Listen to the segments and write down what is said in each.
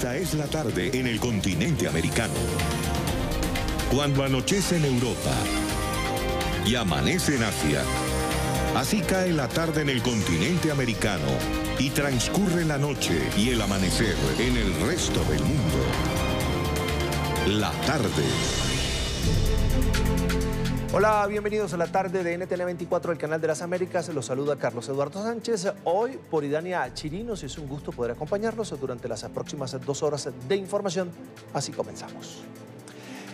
Esta es la tarde en el continente americano. Cuando anochece en Europa y amanece en Asia, así cae la tarde en el continente americano y transcurre la noche y el amanecer en el resto del mundo. La tarde. Hola, bienvenidos a la tarde de NTN 24, el canal de las Américas. Los saluda Carlos Eduardo Sánchez. Hoy por Idania Chirinos, es un gusto poder acompañarlos durante las próximas 2 horas de información. Así comenzamos.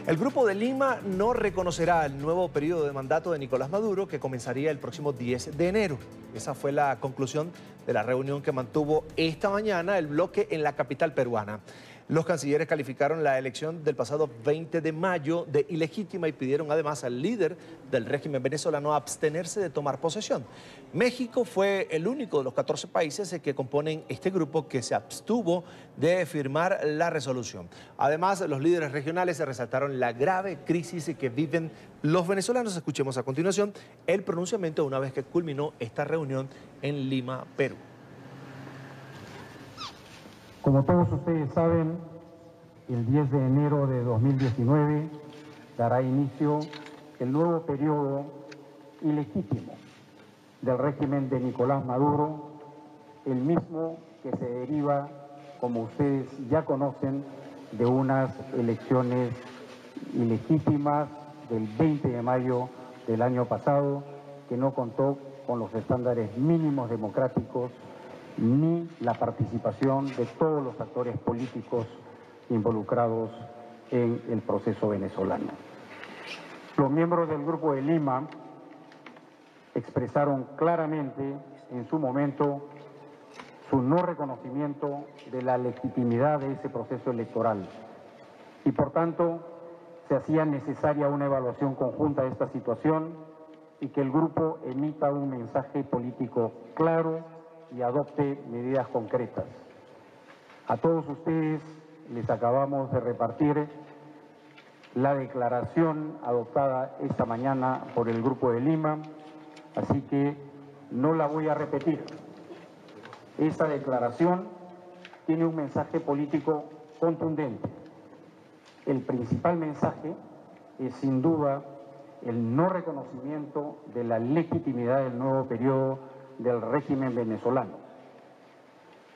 El Grupo de Lima no reconocerá el nuevo periodo de mandato de Nicolás Maduro, que comenzaría el próximo 10 de enero. Esa fue la conclusión de la reunión que mantuvo esta mañana el bloque en la capital peruana. Los cancilleres calificaron la elección del pasado 20 de mayo de ilegítima y pidieron además al líder del régimen venezolano abstenerse de tomar posesión. México fue el único de los 14 países que componen este grupo que se abstuvo de firmar la resolución. Además, los líderes regionales resaltaron la grave crisis que viven los venezolanos. Escuchemos a continuación el pronunciamiento una vez que culminó esta reunión en Lima, Perú. Como todos ustedes saben, el 10 de enero de 2019 dará inicio el nuevo periodo ilegítimo del régimen de Nicolás Maduro, el mismo que se deriva, como ustedes ya conocen, de unas elecciones ilegítimas del 20 de mayo del año pasado, que no contó con los estándares mínimos democráticos ni la participación de todos los actores políticos involucrados en el proceso venezolano. Los miembros del Grupo de Lima expresaron claramente en su momento su no reconocimiento de la legitimidad de ese proceso electoral y por tanto se hacía necesaria una evaluación conjunta de esta situación y que el grupo emita un mensaje político claro y adopte medidas concretas. A todos ustedes les acabamos de repartir la declaración adoptada esta mañana por el Grupo de Lima, así que no la voy a repetir. Esta declaración tiene un mensaje político contundente. El principal mensaje es sin duda el no reconocimiento de la legitimidad del nuevo periodo del régimen venezolano.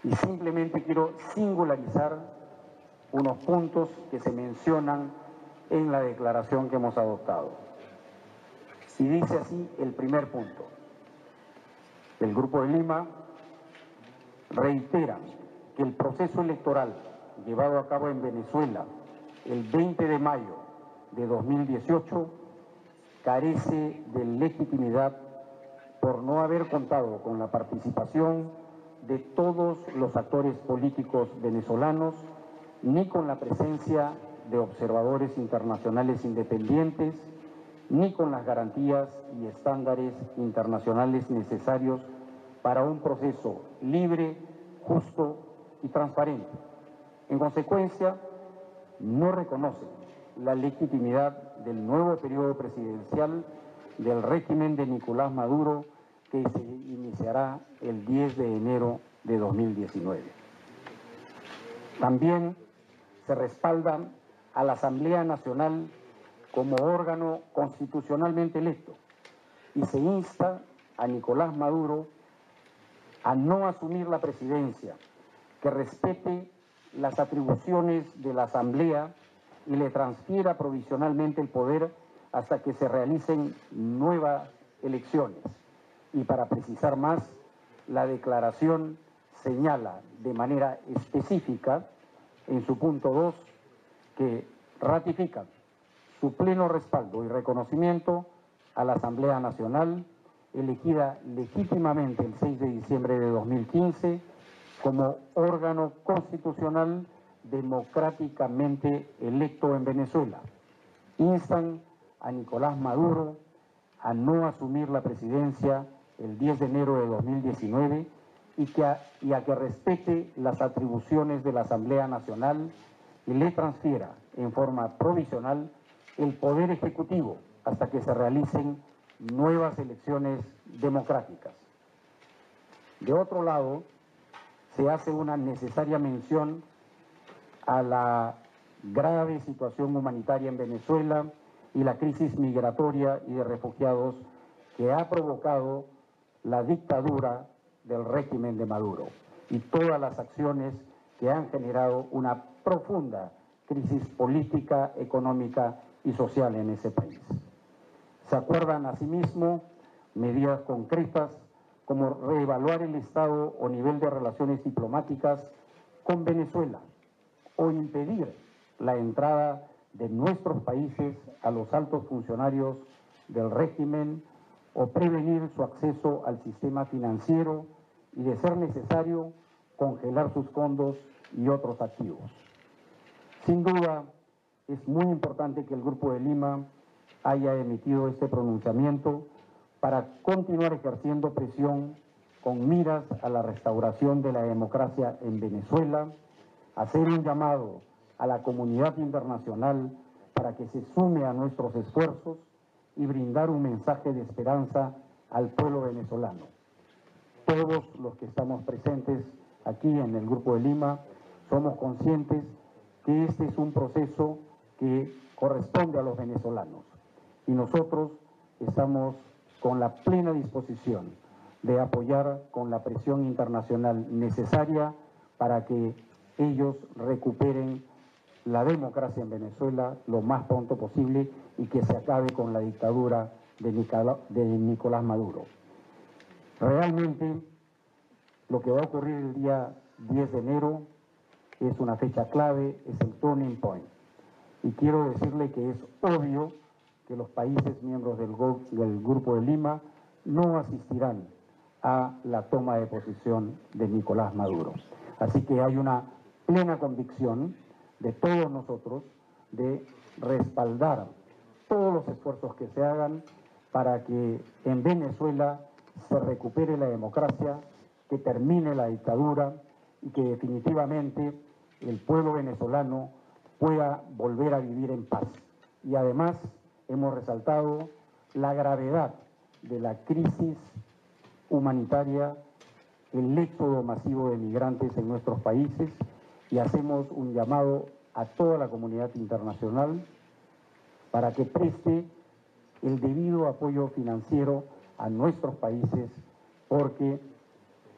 Y simplemente quiero singularizar unos puntos que se mencionan en la declaración que hemos adoptado. Y dice así el primer punto. El Grupo de Lima reitera que el proceso electoral llevado a cabo en Venezuela el 20 de mayo de 2018 carece de legitimidad por no haber contado con la participación de todos los actores políticos venezolanos, ni con la presencia de observadores internacionales independientes, ni con las garantías y estándares internacionales necesarios para un proceso libre, justo y transparente. En consecuencia, no reconoce la legitimidad del nuevo periodo presidencial del régimen de Nicolás Maduro, que se iniciará el 10 de enero de 2019. También se respalda a la Asamblea Nacional como órgano constitucionalmente electo y se insta a Nicolás Maduro a no asumir la presidencia, que respete las atribuciones de la Asamblea y le transfiera provisionalmente el poder hasta que se realicen nuevas elecciones. Y para precisar más, la declaración señala de manera específica en su punto 2 que ratifica su pleno respaldo y reconocimiento a la Asamblea Nacional, elegida legítimamente el 6 de diciembre de 2015 como órgano constitucional democráticamente electo en Venezuela. Instan a Nicolás Maduro a no asumir la presidencia el 10 de enero de 2019 y a que respete las atribuciones de la Asamblea Nacional y le transfiera en forma provisional el poder ejecutivo hasta que se realicen nuevas elecciones democráticas. De otro lado, se hace una necesaria mención a la grave situación humanitaria en Venezuela y la crisis migratoria y de refugiados que ha provocado la dictadura del régimen de Maduro y todas las acciones que han generado una profunda crisis política, económica y social en ese país. Se acuerdan asimismo medidas concretas como reevaluar el estado o nivel de relaciones diplomáticas con Venezuela o impedir la entrada de nuestros países a los altos funcionarios del régimen o prevenir su acceso al sistema financiero y, de ser necesario, congelar sus fondos y otros activos. Sin duda, es muy importante que el Grupo de Lima haya emitido este pronunciamiento para continuar ejerciendo presión con miras a la restauración de la democracia en Venezuela, hacer un llamado a la comunidad internacional para que se sume a nuestros esfuerzos y brindar un mensaje de esperanza al pueblo venezolano. Todos los que estamos presentes aquí en el Grupo de Lima somos conscientes que este es un proceso que corresponde a los venezolanos y nosotros estamos con la plena disposición de apoyar con la presión internacional necesaria para que ellos recuperen la democracia en Venezuela lo más pronto posible y que se acabe con la dictadura de Nicolás Maduro. Realmente lo que va a ocurrir el día 10 de enero es una fecha clave, es el turning point. Y quiero decirle que es obvio que los países miembros del Grupo de Lima no asistirán a la toma de posición de Nicolás Maduro. Así que hay una plena convicción de todos nosotros de respaldar todos los esfuerzos que se hagan para que en Venezuela se recupere la democracia, que termine la dictadura y que definitivamente el pueblo venezolano pueda volver a vivir en paz. Y además hemos resaltado la gravedad de la crisis humanitaria, el éxodo masivo de migrantes en nuestros países y hacemos un llamado a toda la comunidad internacional para que preste el debido apoyo financiero a nuestros países porque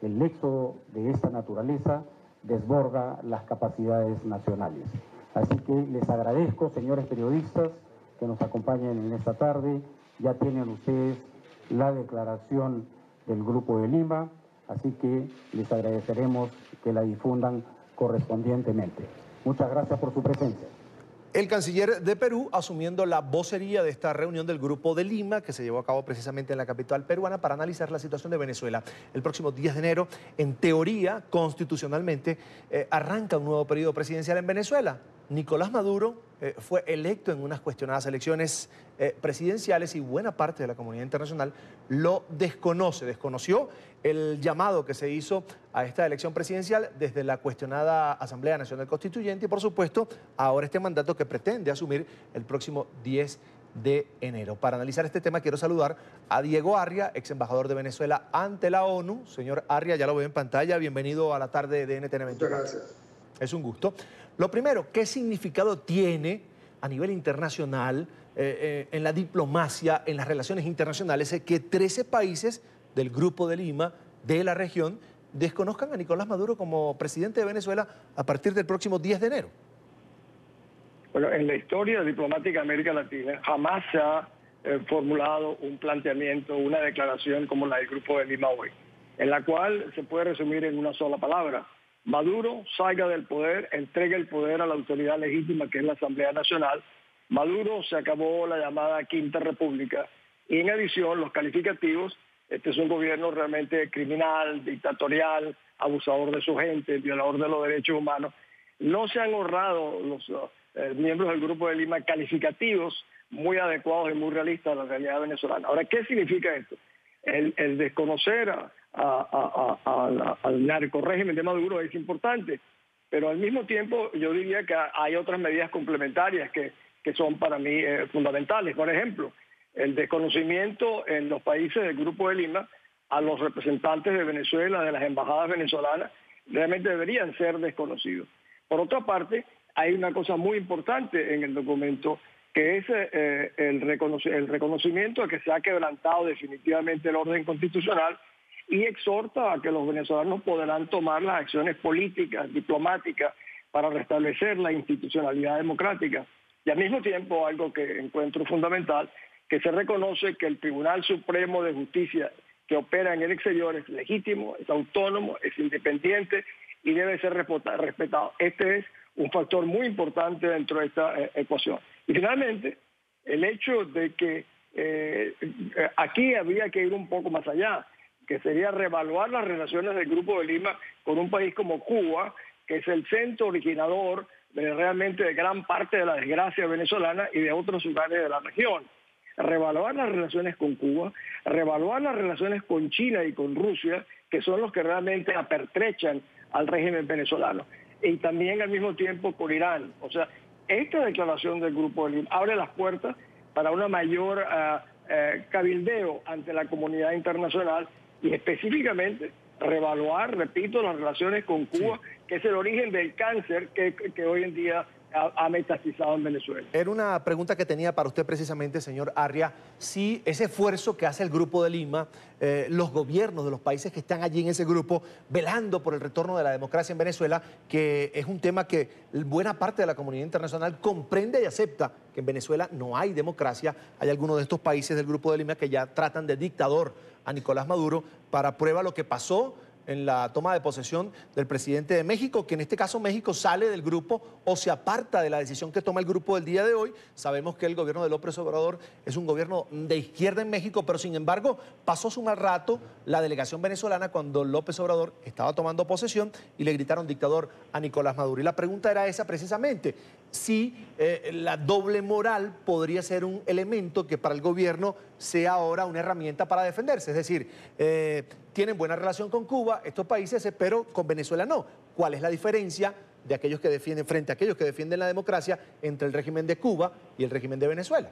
el éxodo de esta naturaleza desborda las capacidades nacionales. Así que les agradezco, señores periodistas, que nos acompañen en esta tarde. Ya tienen ustedes la declaración del Grupo de Lima, así que les agradeceremos que la difundan correspondientemente. Muchas gracias por su presencia. El canciller de Perú asumiendo la vocería de esta reunión del Grupo de Lima que se llevó a cabo precisamente en la capital peruana para analizar la situación de Venezuela. El próximo 10 de enero, en teoría, constitucionalmente, arranca un nuevo periodo presidencial en Venezuela. Nicolás Maduro fue electo en unas cuestionadas elecciones presidenciales y buena parte de la comunidad internacional lo desconoció el llamado que se hizo a esta elección presidencial desde la cuestionada Asamblea Nacional Constituyente y, por supuesto, ahora este mandato que pretende asumir el próximo 10 de enero. Para analizar este tema quiero saludar a Diego Arria, ex embajador de Venezuela ante la ONU. Señor Arria, ya lo veo en pantalla. Bienvenido a la tarde de NTN 24. Muchas gracias. Es un gusto. Lo primero, ¿qué significado tiene a nivel internacional, en la diplomacia, en las relaciones internacionales, que 13 países del Grupo de Lima, de la región, desconozcan a Nicolás Maduro como presidente de Venezuela a partir del próximo 10 de enero? Bueno, en la historia diplomática de América Latina jamás se ha formulado un planteamiento, una declaración como la del Grupo de Lima hoy, en la cual se puede resumir en una sola palabra: Maduro salga del poder, entregue el poder a la autoridad legítima que es la Asamblea Nacional. Maduro, se acabó la llamada Quinta República. Y en adición, los calificativos: este es un gobierno realmente criminal, dictatorial, abusador de su gente, violador de los derechos humanos. No se han ahorrado los miembros del Grupo de Lima calificativos muy adecuados y muy realistas a la realidad venezolana. Ahora, ¿qué significa esto? El desconocer al narcorrégimen de Maduro es importante, pero al mismo tiempo yo diría que hay otras medidas complementarias que son para mí fundamentales. Por ejemplo, el desconocimiento en los países del Grupo de Lima a los representantes de Venezuela, de las embajadas venezolanas, realmente deberían ser desconocidos. Por otra parte, hay una cosa muy importante en el documento, que es el reconocimiento de que se ha quebrantado definitivamente el orden constitucional, y exhorta a que los venezolanos podrán tomar las acciones políticas, diplomáticas, para restablecer la institucionalidad democrática. Y al mismo tiempo, algo que encuentro fundamental, que se reconoce que el Tribunal Supremo de Justicia que opera en el exterior es legítimo, es autónomo, es independiente y debe ser respetado. Este es un factor muy importante dentro de esta ecuación. Y finalmente, el hecho de que aquí había que ir un poco más allá, que sería reevaluar las relaciones del Grupo de Lima con un país como Cuba, que es el centro originador realmente de gran parte de la desgracia venezolana y de otros lugares de la región. Reevaluar las relaciones con Cuba, reevaluar las relaciones con China y con Rusia, que son los que realmente apertrechan al régimen venezolano. Y también al mismo tiempo con Irán. O sea, esta declaración del Grupo de Lima abre las puertas para una mayor cabildeo ante la comunidad internacional y específicamente reevaluar, repito, las relaciones con Cuba, que es el origen del cáncer que hoy en día ha metastizado en Venezuela. Era una pregunta que tenía para usted precisamente, señor Arria, si ese esfuerzo que hace el Grupo de Lima, los gobiernos de los países que están allí en ese grupo, velando por el retorno de la democracia en Venezuela, que es un tema que buena parte de la comunidad internacional comprende y acepta, que en Venezuela no hay democracia. Hay algunos de estos países del Grupo de Lima que ya tratan de dictador a Nicolás Maduro. Para prueba lo que pasó en la toma de posesión del presidente de México, que en este caso México sale del grupo o se aparta de la decisión que toma el grupo del día de hoy. Sabemos que el gobierno de López Obrador es un gobierno de izquierda en México, pero sin embargo pasó su mal rato la delegación venezolana cuando López Obrador estaba tomando posesión y le gritaron dictador a Nicolás Maduro. Y la pregunta era esa precisamente, si la doble moral podría ser un elemento que para el gobierno sea ahora una herramienta para defenderse. Es decir, tienen buena relación con Cuba, estos países, pero con Venezuela no. ¿Cuál es la diferencia de aquellos que defienden, frente a aquellos que defienden la democracia, entre el régimen de Cuba y el régimen de Venezuela?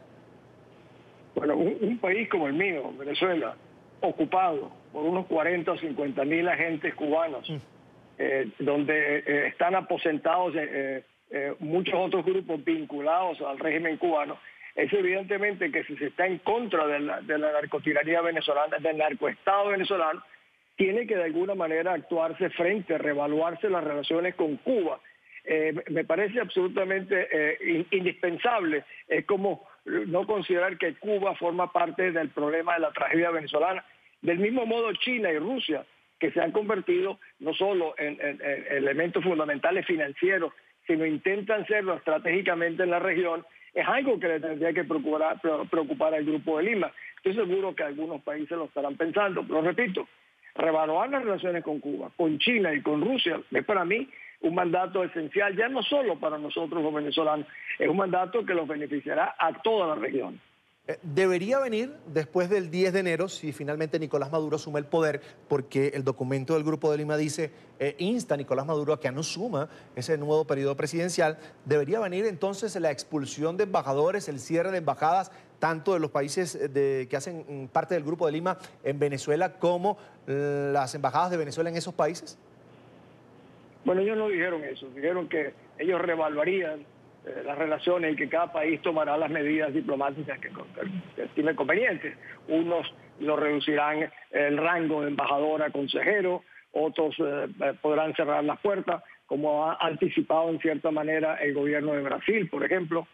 Bueno, un país como el mío, Venezuela, ocupado por unos 40 o 50 mil agentes cubanos, donde están aposentados muchos otros grupos vinculados al régimen cubano, es evidentemente que si se está en contra de la narcotiranía venezolana, del narcoestado venezolano, tiene que de alguna manera actuarse frente, reevaluarse las relaciones con Cuba. Me parece absolutamente indispensable. Es como no considerar que Cuba forma parte del problema de la tragedia venezolana. Del mismo modo China y Rusia, que se han convertido no solo en elementos fundamentales financieros, sino intentan serlo estratégicamente en la región, es algo que le tendría que preocupar al Grupo de Lima. Estoy seguro que algunos países lo estarán pensando, pero repito, reevaluar las relaciones con Cuba, con China y con Rusia es para mí un mandato esencial, ya no solo para nosotros los venezolanos, es un mandato que los beneficiará a toda la región. Debería venir después del 10 de enero, si finalmente Nicolás Maduro asume el poder, porque el documento del Grupo de Lima dice, insta a Nicolás Maduro a que no asuma ese nuevo periodo presidencial. Debería venir entonces la expulsión de embajadores, el cierre de embajadas, tanto de los países que hacen parte del Grupo de Lima en Venezuela, como las embajadas de Venezuela en esos países. Bueno, ellos no dijeron eso, dijeron que ellos reevaluarían las relaciones y que cada país tomará las medidas diplomáticas que estime convenientes. Unos lo reducirán el rango de embajador a consejero, otros podrán cerrar las puertas, como ha anticipado en cierta manera el gobierno de Brasil, por ejemplo.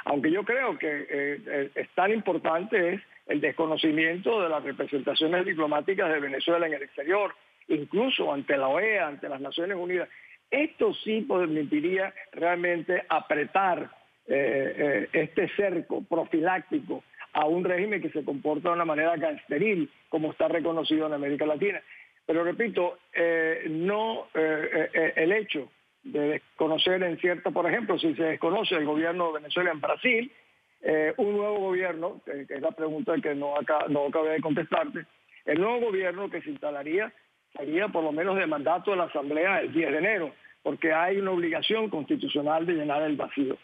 Aunque yo creo que es tan importante es el desconocimiento de las representaciones diplomáticas de Venezuela en el exterior, incluso ante la OEA, ante las Naciones Unidas. Esto sí permitiría realmente apretar este cerco profiláctico a un régimen que se comporta de una manera gangsteril, como está reconocido en América Latina. Pero repito, el hecho de desconocer en cierto, por ejemplo, si se desconoce el gobierno de Venezuela en Brasil, un nuevo gobierno, que es la pregunta que no acabé de contestarte, el nuevo gobierno que se instalaría sería por lo menos de mandato de la Asamblea el 10 de enero, porque hay una obligación constitucional de llenar el vacío.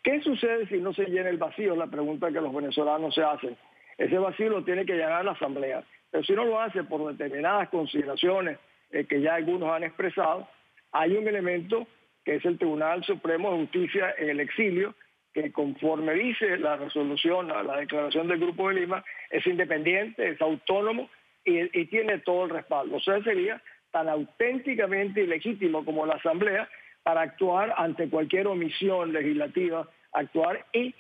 ¿Qué sucede si no se llena el vacío? Es la pregunta que los venezolanos se hacen. Ese vacío lo tiene que llenar la Asamblea, pero si no lo hace por determinadas consideraciones que ya algunos han expresado, hay un elemento que es el Tribunal Supremo de Justicia en el exilio, que conforme dice la resolución, la declaración del Grupo de Lima, es independiente, es autónomo y tiene todo el respaldo. O sea, sería tan auténticamente ilegítimo como la Asamblea para actuar ante cualquier omisión legislativa, actuar y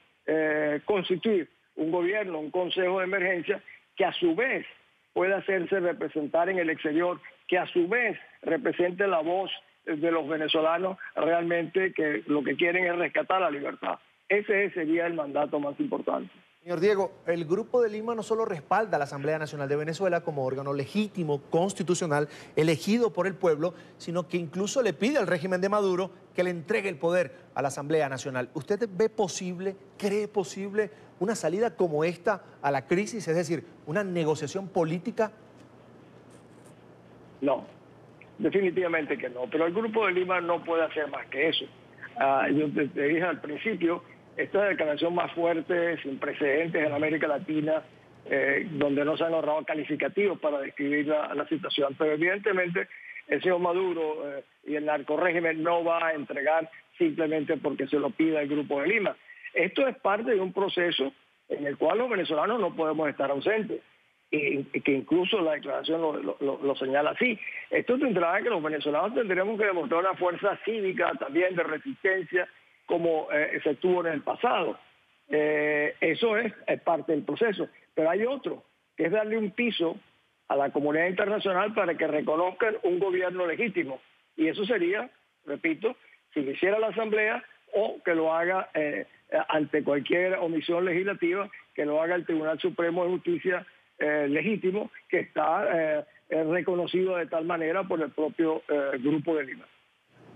constituir un gobierno, un consejo de emergencia que a su vez pueda hacerse representar en el exterior, que a su vez represente la voz de los venezolanos realmente que lo que quieren es rescatar la libertad. Ese sería el mandato más importante. Señor Diego, el Grupo de Lima no solo respalda a la Asamblea Nacional de Venezuela como órgano legítimo, constitucional, elegido por el pueblo, sino que incluso le pide al régimen de Maduro que le entregue el poder a la Asamblea Nacional. ¿Usted ve posible, cree posible una salida como esta a la crisis, es decir, una negociación política? No, definitivamente que no, pero el Grupo de Lima no puede hacer más que eso. Yo te dije al principio, esta es la declaración más fuerte, sin precedentes en América Latina, donde no se han ahorrado calificativos para describir la situación. Pero evidentemente el señor Maduro y el narcorrégimen no va a entregar simplemente porque se lo pida el Grupo de Lima. Esto es parte de un proceso en el cual los venezolanos no podemos estar ausentes, y que incluso la declaración lo señala así. Esto tendrá que los venezolanos tendremos que demostrar una fuerza cívica, también de resistencia, como se tuvo en el pasado. Eso es parte del proceso. Pero hay otro, que es darle un piso a la comunidad internacional para que reconozcan un gobierno legítimo. Y eso sería, repito, si lo hiciera la Asamblea o que lo haga ante cualquier omisión legislativa, que lo haga el Tribunal Supremo de Justicia legítimo, que está reconocido de tal manera por el propio Grupo de Lima.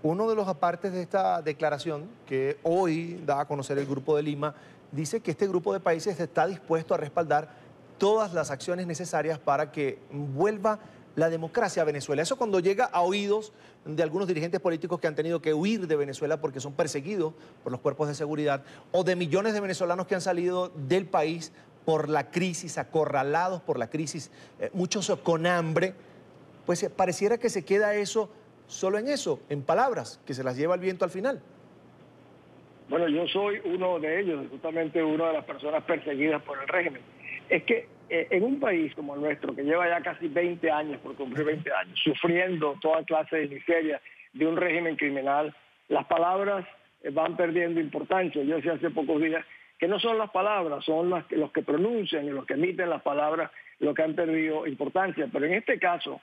Uno de los apartes de esta declaración que hoy da a conocer el Grupo de Lima dice que este grupo de países está dispuesto a respaldar todas las acciones necesarias para que vuelva la democracia a Venezuela. Eso cuando llega a oídos de algunos dirigentes políticos que han tenido que huir de Venezuela porque son perseguidos por los cuerpos de seguridad, o de millones de venezolanos que han salido del país por la crisis, acorralados por la crisis, muchos con hambre, pues pareciera que se queda eso solo en eso, en palabras, que se las lleva el viento al final. Bueno, yo soy uno de ellos, justamente una de las personas perseguidas por el régimen. Es que en un país como el nuestro, que lleva ya casi 20 años, por cumplir 20 años, sufriendo toda clase de miseria de un régimen criminal, las palabras van perdiendo importancia. Yo decía hace pocos días que no son las palabras, son los que pronuncian y los que emiten las palabras los que han perdido importancia. Pero en este caso,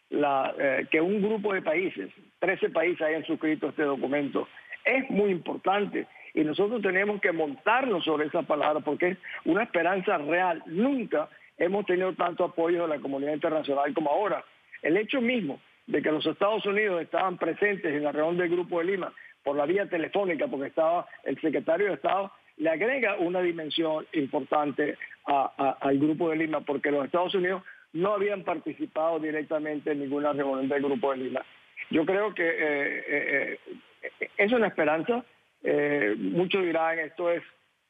que un grupo de países, 13 países hayan suscrito este documento, es muy importante y nosotros tenemos que montarnos sobre esa palabra porque es una esperanza real. Nunca hemos tenido tanto apoyo de la comunidad internacional como ahora. El hecho mismo de que los Estados Unidos estaban presentes en la reunión del Grupo de Lima por la vía telefónica, porque estaba el secretario de Estado, le agrega una dimensión importante al Grupo de Lima, porque los Estados Unidos no habían participado directamente en ninguna reunión del Grupo de Lima. Yo creo que es una esperanza. Muchos dirán, esto es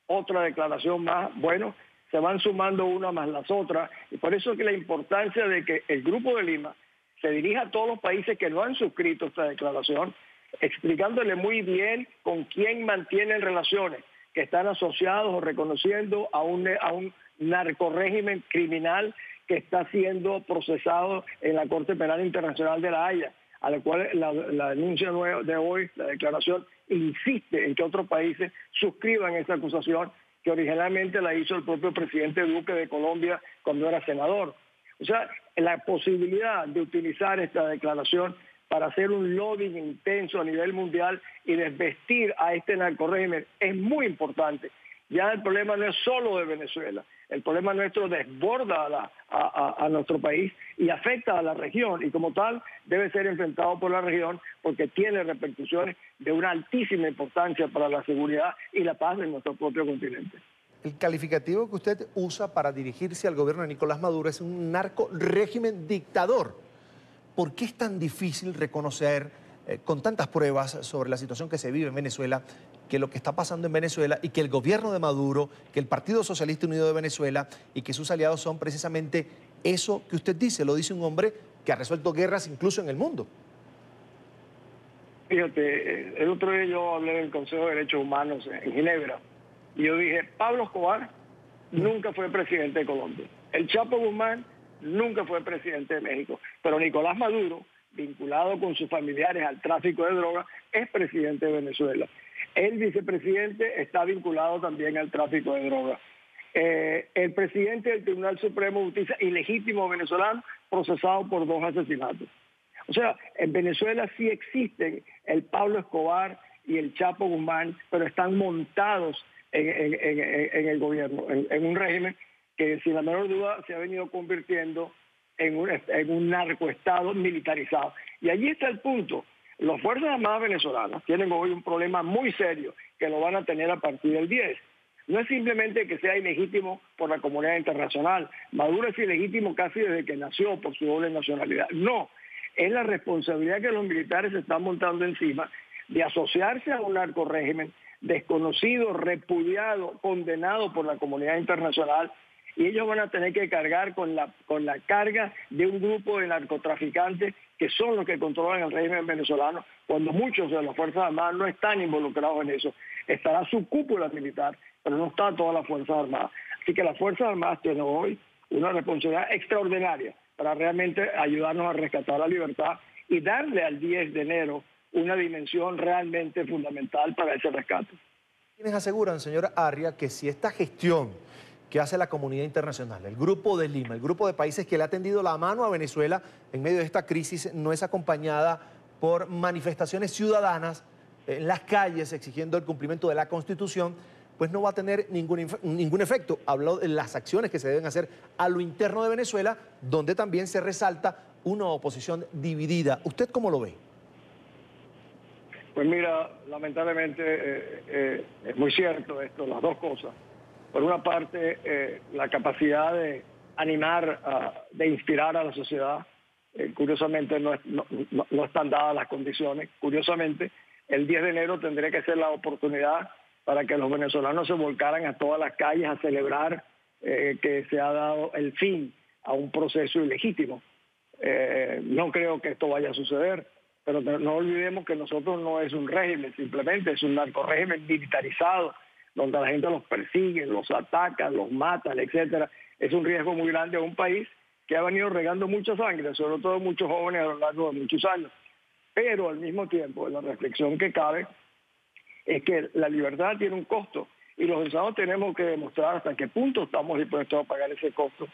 otra declaración más. Bueno, se van sumando una más las otras, y por eso es que la importancia de que el Grupo de Lima se dirija a todos los países que no han suscrito esta declaración, explicándole muy bien con quién mantienen relaciones, que están asociados o reconociendo a un narcorrégimen criminal que está siendo procesado en la Corte Penal Internacional de La Haya, a la cual la denuncia de hoy, la declaración, insiste en que otros países suscriban esa acusación que originalmente la hizo el propio presidente Duque de Colombia cuando era senador. O sea, la posibilidad de utilizar esta declaración para hacer un lobbying intenso a nivel mundial y desvestir a este narcorrégimen es muy importante. Ya el problema no es solo de Venezuela, el problema nuestro desborda a nuestro país y afecta a la región, y como tal debe ser enfrentado por la región porque tiene repercusiones de una altísima importancia para la seguridad y la paz de nuestro propio continente. El calificativo que usted usa para dirigirse al gobierno de Nicolás Maduro es un narco-régimen dictador. ¿Por qué es tan difícil reconocer con tantas pruebas sobre la situación que se vive en Venezuela, que lo que está pasando en Venezuela y que el gobierno de Maduro, que el Partido Socialista Unido de Venezuela y que sus aliados son precisamente eso que usted dice? Lo dice un hombre que ha resuelto guerras incluso en el mundo. Fíjate, el otro día yo hablé del Consejo de Derechos Humanos en Ginebra y yo dije, Pablo Escobar nunca fue presidente de Colombia. El Chapo Guzmán nunca fue presidente de México. Pero Nicolás Maduro, vinculado con sus familiares al tráfico de drogas, es presidente de Venezuela. El vicepresidente está vinculado también al tráfico de drogas. El presidente del Tribunal Supremo de Justicia, ilegítimo venezolano, procesado por 2 asesinatos. O sea, en Venezuela sí existen el Pablo Escobar y el Chapo Guzmán, pero están montados en el gobierno, en un régimen que sin la menor duda se ha venido convirtiendo en un narcoestado militarizado. Y allí está el punto. Las Fuerzas Armadas venezolanas tienen hoy un problema muy serio que lo van a tener a partir del 10. No es simplemente que sea ilegítimo por la comunidad internacional. Maduro es ilegítimo casi desde que nació por su doble nacionalidad. No, es la responsabilidad que los militares se están montando encima de asociarse a un narcorrégimen desconocido, repudiado, condenado por la comunidad internacional, y ellos van a tener que cargar con la carga de un grupo de narcotraficantes que son los que controlan el régimen venezolano, cuando muchos de las Fuerzas Armadas no están involucrados en eso. Estará su cúpula militar, pero no está toda la Fuerzas Armadas. Así que las Fuerzas Armadas tienen hoy una responsabilidad extraordinaria para realmente ayudarnos a rescatar la libertad y darle al 10 de enero una dimensión realmente fundamental para ese rescate. Quienes aseguran, señor Arria, que si esta gestión que hace la comunidad internacional, el Grupo de Lima, el grupo de países que le ha tendido la mano a Venezuela en medio de esta crisis, no es acompañada por manifestaciones ciudadanas en las calles exigiendo el cumplimiento de la Constitución, pues no va a tener ningún efecto. Habló de las acciones que se deben hacer a lo interno de Venezuela, donde también se resalta una oposición dividida. ¿Usted cómo lo ve? Pues mira, lamentablemente es muy cierto esto, las dos cosas. Por una parte, la capacidad de animar, de inspirar a la sociedad, curiosamente no están dadas las condiciones. Curiosamente, el 10 de enero tendría que ser la oportunidad para que los venezolanos se volcaran a todas las calles a celebrar que se ha dado el fin a un proceso ilegítimo. No creo que esto vaya a suceder, pero no olvidemos que nosotros no es un régimen, simplemente es un narcorrégimen militarizado, donde la gente los persigue, los ataca, los mata, etcétera. Es un riesgo muy grande a un país que ha venido regando mucha sangre, sobre todo muchos jóvenes a lo largo de muchos años. Pero al mismo tiempo, la reflexión que cabe es que la libertad tiene un costo y los venezolanos tenemos que demostrar hasta qué punto estamos dispuestos a pagar ese costo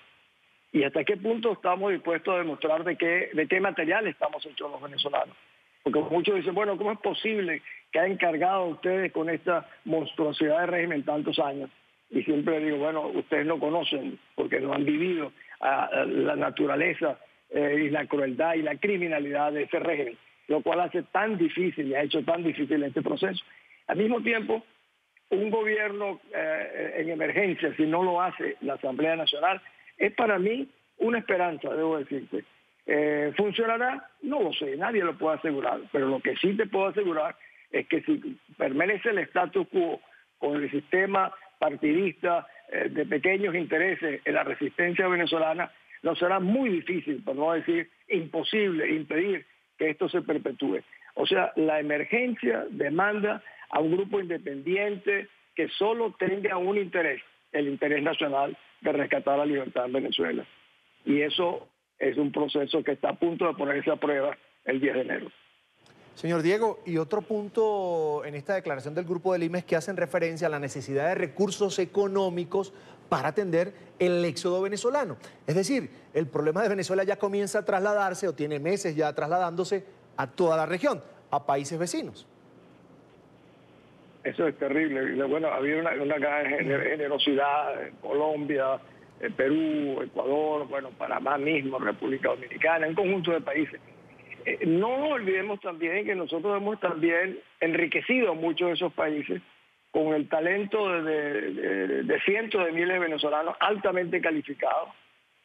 y hasta qué punto estamos dispuestos a demostrar de qué material estamos hechos los venezolanos. Porque muchos dicen, bueno, ¿cómo es posible que hayan cargado ustedes con esta monstruosidad de régimen tantos años? Y siempre digo, bueno, ustedes no conocen, porque no han vivido la naturaleza y la crueldad y la criminalidad de ese régimen, lo cual hace tan difícil y ha hecho tan difícil este proceso. Al mismo tiempo, un gobierno en emergencia, si no lo hace la Asamblea Nacional, es para mí una esperanza, debo decirte. ¿Funcionará? No lo sé, nadie lo puede asegurar, pero lo que sí te puedo asegurar es que si permanece el status quo con el sistema partidista de pequeños intereses en la resistencia venezolana, nos será muy difícil, por no decir imposible, impedir que esto se perpetúe. O sea, la emergencia demanda a un grupo independiente que solo tenga un interés, el interés nacional de rescatar la libertad en Venezuela. Y eso es un proceso que está a punto de ponerse a prueba el 10 de enero. Señor Diego, y otro punto en esta declaración del Grupo de Lima es que hacen referencia a la necesidad de recursos económicos para atender el éxodo venezolano. Es decir, el problema de Venezuela ya comienza a trasladarse o tiene meses ya trasladándose a toda la región, a países vecinos. Eso es terrible. Bueno, había una gran generosidad en Colombia, en Perú, Ecuador, bueno, Panamá mismo, República Dominicana, un conjunto de países. No olvidemos también que nosotros hemos también enriquecido a muchos de esos países con el talento de cientos de miles de venezolanos altamente calificados,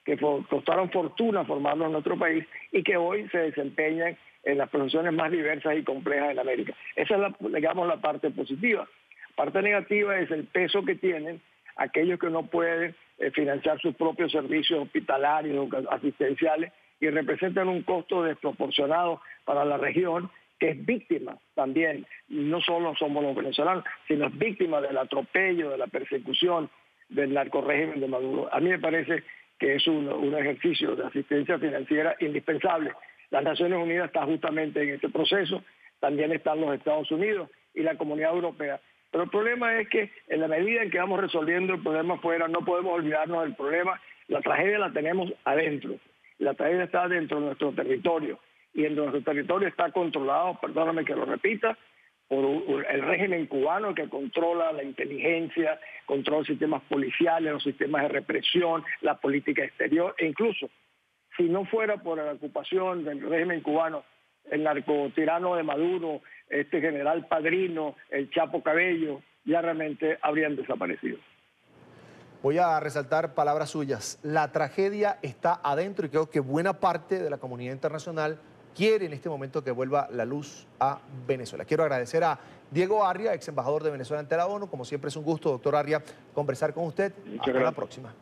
que costaron fortuna formarlos en nuestro país y que hoy se desempeñan en las profesiones más diversas y complejas en América. Esa es, digamos, la parte positiva. La parte negativa es el peso que tienen aquellos que no pueden financiar sus propios servicios hospitalarios, asistenciales, y representan un costo desproporcionado para la región que es víctima también, no solo somos los venezolanos, sino es víctima del atropello, de la persecución del narcorrégimen de Maduro. A mí me parece que es un ejercicio de asistencia financiera indispensable. Las Naciones Unidas están justamente en este proceso, también están los Estados Unidos y la Comunidad Europea. Pero el problema es que en la medida en que vamos resolviendo el problema afuera, no podemos olvidarnos del problema. La tragedia la tenemos adentro. La tragedia está dentro de nuestro territorio. Y en nuestro territorio está controlado, perdóname que lo repita, por el régimen cubano que controla la inteligencia, controla los sistemas policiales, los sistemas de represión, la política exterior, e incluso si no fuera por la ocupación del régimen cubano, el narcotirano de Maduro, este general Padrino, el Chapo Cabello, ya realmente habrían desaparecido. Voy a resaltar palabras suyas. La tragedia está adentro y creo que buena parte de la comunidad internacional quiere en este momento que vuelva la luz a Venezuela. Quiero agradecer a Diego Arria, ex embajador de Venezuela ante la ONU. Como siempre es un gusto, doctor Arria, conversar con usted. Hasta la próxima.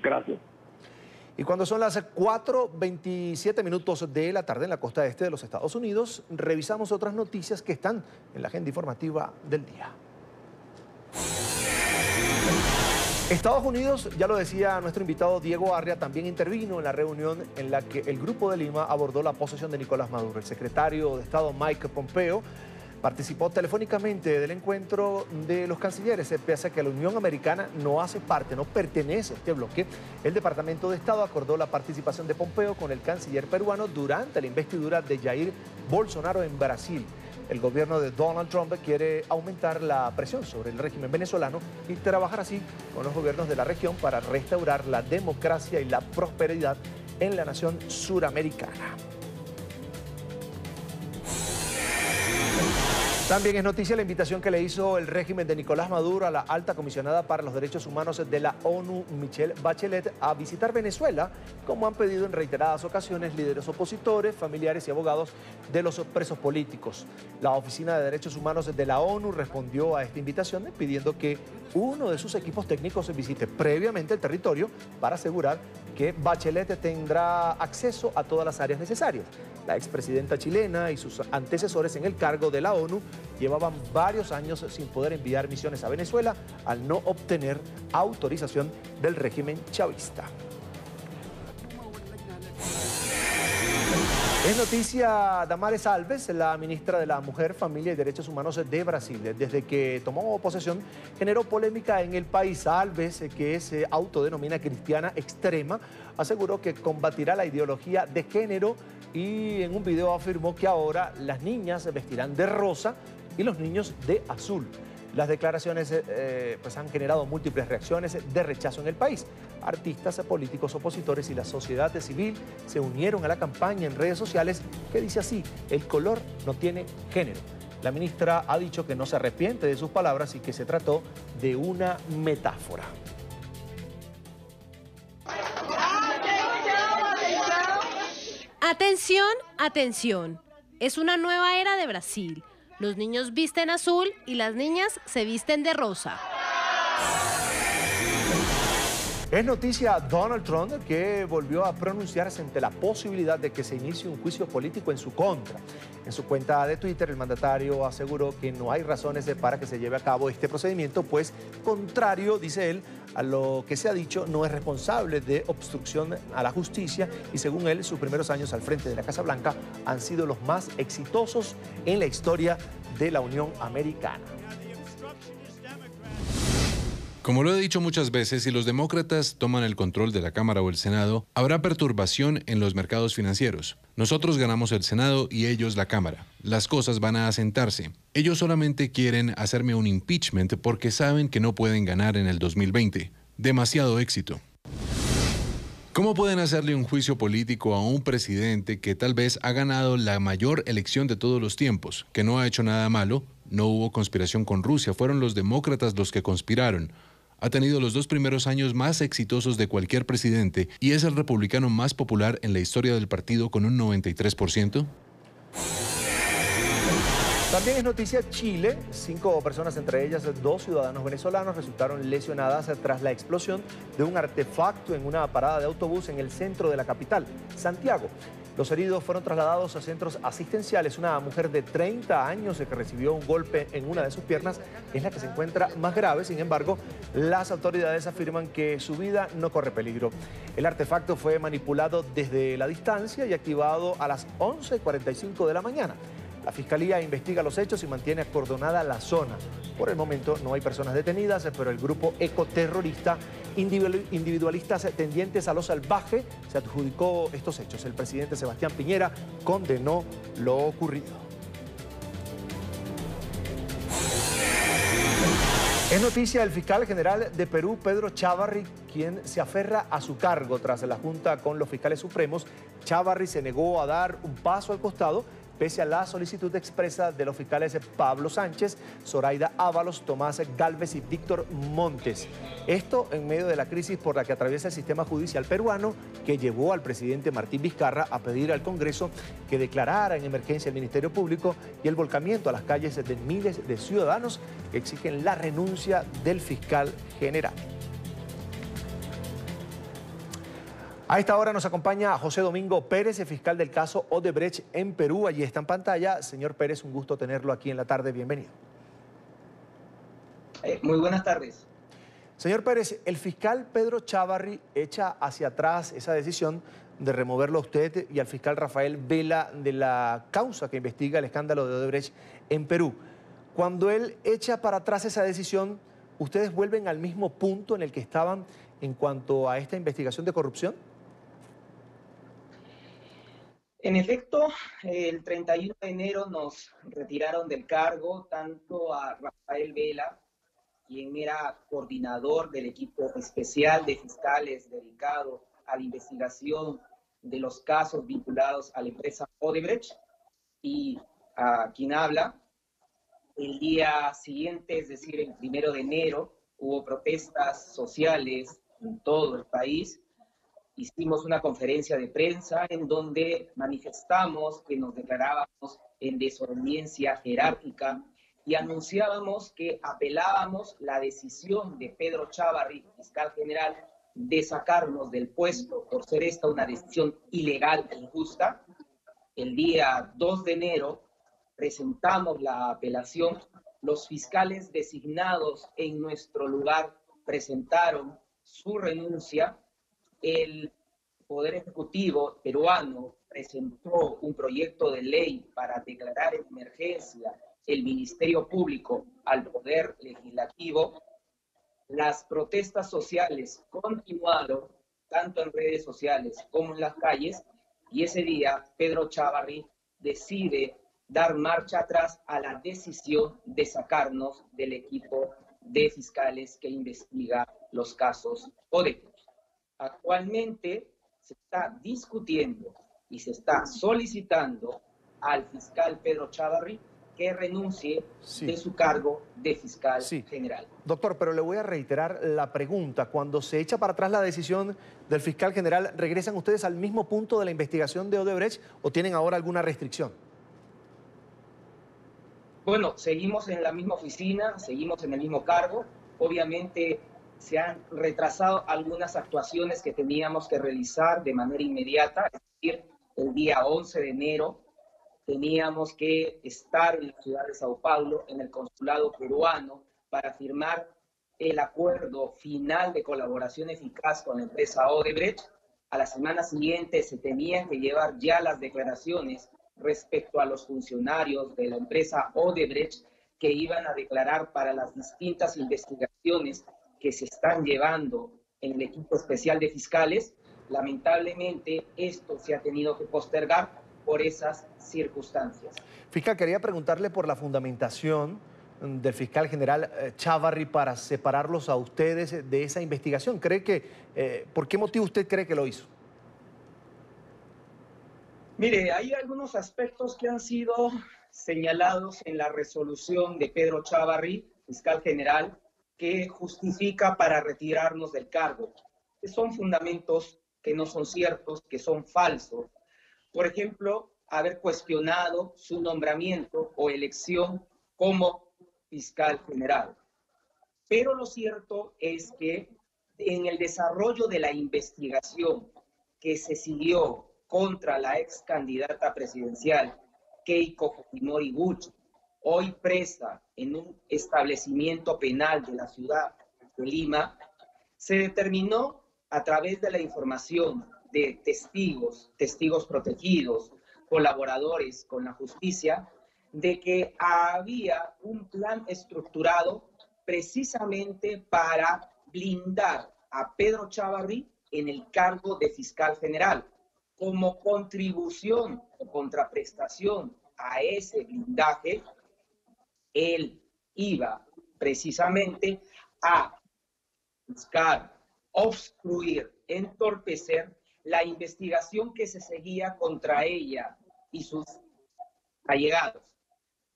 Gracias. Y cuando son las 4:27 minutos de la tarde en la costa este de los Estados Unidos, revisamos otras noticias que están en la agenda informativa del día. Estados Unidos, ya lo decía nuestro invitado Diego Arria, también intervino en la reunión en la que el Grupo de Lima abordó la posesión de Nicolás Maduro. El secretario de Estado Mike Pompeo participó telefónicamente del encuentro de los cancilleres. Pese a que la Unión Americana no hace parte, no pertenece a este bloque, el Departamento de Estado acordó la participación de Pompeo con el canciller peruano durante la investidura de Jair Bolsonaro en Brasil. El gobierno de Donald Trump quiere aumentar la presión sobre el régimen venezolano y trabajar así con los gobiernos de la región para restaurar la democracia y la prosperidad en la nación suramericana. También es noticia la invitación que le hizo el régimen de Nicolás Maduro a la alta comisionada para los derechos humanos de la ONU, Michelle Bachelet, a visitar Venezuela, como han pedido en reiteradas ocasiones líderes opositores, familiares y abogados de los presos políticos. La Oficina de Derechos Humanos de la ONU respondió a esta invitación pidiendo que uno de sus equipos técnicos visite previamente el territorio para asegurar que Bachelet tendrá acceso a todas las áreas necesarias. La expresidenta chilena y sus antecesores en el cargo de la ONU llevaban varios años sin poder enviar misiones a Venezuela al no obtener autorización del régimen chavista. Es noticia Damares Alves, la ministra de la Mujer, Familia y Derechos Humanos de Brasil. Desde que tomó posesión, generó polémica en el país. Alves, que se autodenomina cristiana extrema, aseguró que combatirá la ideología de género y en un video afirmó que ahora las niñas vestirán de rosa y los niños de azul. Las declaraciones pues han generado múltiples reacciones de rechazo en el país. Artistas, políticos, opositores y la sociedad civil se unieron a la campaña en redes sociales que dice así: el color no tiene género. La ministra ha dicho que no se arrepiente de sus palabras y que se trató de una metáfora. Atención, atención. Es una nueva era de Brasil. Los niños visten azul y las niñas se visten de rosa. Es noticia Donald Trump, que volvió a pronunciarse ante la posibilidad de que se inicie un juicio político en su contra. En su cuenta de Twitter, el mandatario aseguró que no hay razones para que se lleve a cabo este procedimiento, pues contrario, dice él, a lo que se ha dicho, no es responsable de obstrucción a la justicia y según él, sus primeros años al frente de la Casa Blanca han sido los más exitosos en la historia de la Unión Americana. Como lo he dicho muchas veces, si los demócratas toman el control de la Cámara o el Senado, habrá perturbación en los mercados financieros. Nosotros ganamos el Senado y ellos la Cámara. Las cosas van a asentarse. Ellos solamente quieren hacerme un impeachment porque saben que no pueden ganar en el 2020. Demasiado éxito. ¿Cómo pueden hacerle un juicio político a un presidente que tal vez ha ganado la mayor elección de todos los tiempos, que no ha hecho nada malo? No hubo conspiración con Rusia, fueron los demócratas los que conspiraron. Ha tenido los 2 primeros años más exitosos de cualquier presidente y es el republicano más popular en la historia del partido con un 93%. También es noticia Chile. 5 personas, entre ellas 2 ciudadanos venezolanos, resultaron lesionadas tras la explosión de un artefacto en una parada de autobús en el centro de la capital, Santiago. Los heridos fueron trasladados a centros asistenciales. Una mujer de 30 años que recibió un golpe en una de sus piernas es la que se encuentra más grave. Sin embargo, las autoridades afirman que su vida no corre peligro. El artefacto fue manipulado desde la distancia y activado a las 11:45 de la mañana. La Fiscalía investiga los hechos y mantiene acordonada la zona. Por el momento no hay personas detenidas, pero el grupo ecoterrorista individualistas tendientes a lo salvaje se adjudicó estos hechos. El presidente Sebastián Piñera condenó lo ocurrido. Es noticia el fiscal general de Perú, Pedro Chávarri, quien se aferra a su cargo tras la junta con los fiscales supremos. Chávarri se negó a dar un paso al costado pese a la solicitud expresa de los fiscales Pablo Sánchez, Zoraida Ábalos, Tomás Gálvez y Víctor Montes. Esto en medio de la crisis por la que atraviesa el sistema judicial peruano, que llevó al presidente Martín Vizcarra a pedir al Congreso que declarara en emergencia el Ministerio Público y el volcamiento a las calles de miles de ciudadanos que exigen la renuncia del fiscal general. A esta hora nos acompaña José Domingo Pérez, el fiscal del caso Odebrecht en Perú. Allí está en pantalla. Señor Pérez, un gusto tenerlo aquí en la tarde. Bienvenido. Muy buenas tardes. Señor Pérez, el fiscal Pedro Chávarri echa hacia atrás esa decisión de removerlo a usted y al fiscal Rafael Vela de la causa que investiga el escándalo de Odebrecht en Perú. Cuando él echa para atrás esa decisión, ¿ustedes vuelven al mismo punto en el que estaban en cuanto a esta investigación de corrupción? En efecto, el 31 de enero nos retiraron del cargo tanto a Rafael Vela, quien era coordinador del equipo especial de fiscales dedicado a la investigación de los casos vinculados a la empresa Odebrecht, y a quien habla. El día siguiente, es decir, el 1 de enero, hubo protestas sociales en todo el país. Hicimos una conferencia de prensa en donde manifestamos que nos declarábamos en desobediencia jerárquica y anunciábamos que apelábamos la decisión de Pedro Chávarri, fiscal general, de sacarnos del puesto por ser esta una decisión ilegal e injusta. El día 2 de enero presentamos la apelación. Los fiscales designados en nuestro lugar presentaron su renuncia. El Poder Ejecutivo peruano presentó un proyecto de ley para declarar en emergencia el Ministerio Público al Poder Legislativo. Las protestas sociales continuaron tanto en redes sociales como en las calles, y ese día Pedro Chávarri decide dar marcha atrás a la decisión de sacarnos del equipo de fiscales que investiga los casos Odebrecht. Actualmente se está discutiendo y se está solicitando al fiscal Pedro Chávarri que renuncie de su cargo de fiscal general. Doctor, pero le voy a reiterar la pregunta. Cuando se echa para atrás la decisión del fiscal general, ¿regresan ustedes al mismo punto de la investigación de Odebrecht o tienen ahora alguna restricción? Bueno, seguimos en la misma oficina, seguimos en el mismo cargo. Obviamente se han retrasado algunas actuaciones que teníamos que realizar de manera inmediata. Es decir, el día 11 de enero teníamos que estar en la ciudad de Sao Paulo, en el consulado peruano, para firmar el acuerdo final de colaboración eficaz con la empresa Odebrecht. A la semana siguiente se tenían que llevar ya las declaraciones respecto a los funcionarios de la empresa Odebrecht que iban a declarar para las distintas investigaciones que se están llevando en el equipo especial de fiscales. Lamentablemente, esto se ha tenido que postergar por esas circunstancias. Fiscal, quería preguntarle por la fundamentación del fiscal general Chávarri para separarlos a ustedes de esa investigación. ¿Por qué motivo usted cree que lo hizo? Mire, hay algunos aspectos que han sido señalados en la resolución de Pedro Chávarri, fiscal general, que justifica para retirarnos del cargo. Que son fundamentos que no son ciertos, que son falsos. Por ejemplo, haber cuestionado su nombramiento o elección como fiscal general. Pero lo cierto es que en el desarrollo de la investigación que se siguió contra la ex candidata presidencial Keiko Fujimori Gucci, hoy presa en un establecimiento penal de la ciudad de Lima, se determinó a través de la información de testigos protegidos, colaboradores con la justicia, de que había un plan estructurado precisamente para blindar a Pedro Chávarri en el cargo de fiscal general. Como contribución o contraprestación a ese blindaje, él iba precisamente a buscar, obstruir, entorpecer la investigación que se seguía contra ella y sus allegados,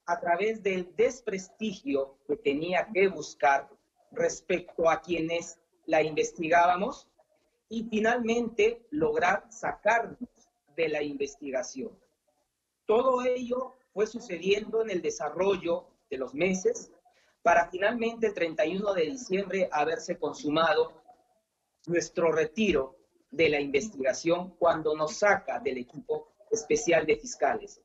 a través del desprestigio que tenía que buscar respecto a quienes la investigábamos y finalmente lograr sacarnos de la investigación. Todo ello fue sucediendo en el desarrollo de los meses para finalmente el 31 de diciembre haberse consumado nuestro retiro de la investigación cuando nos saca del equipo especial de fiscales.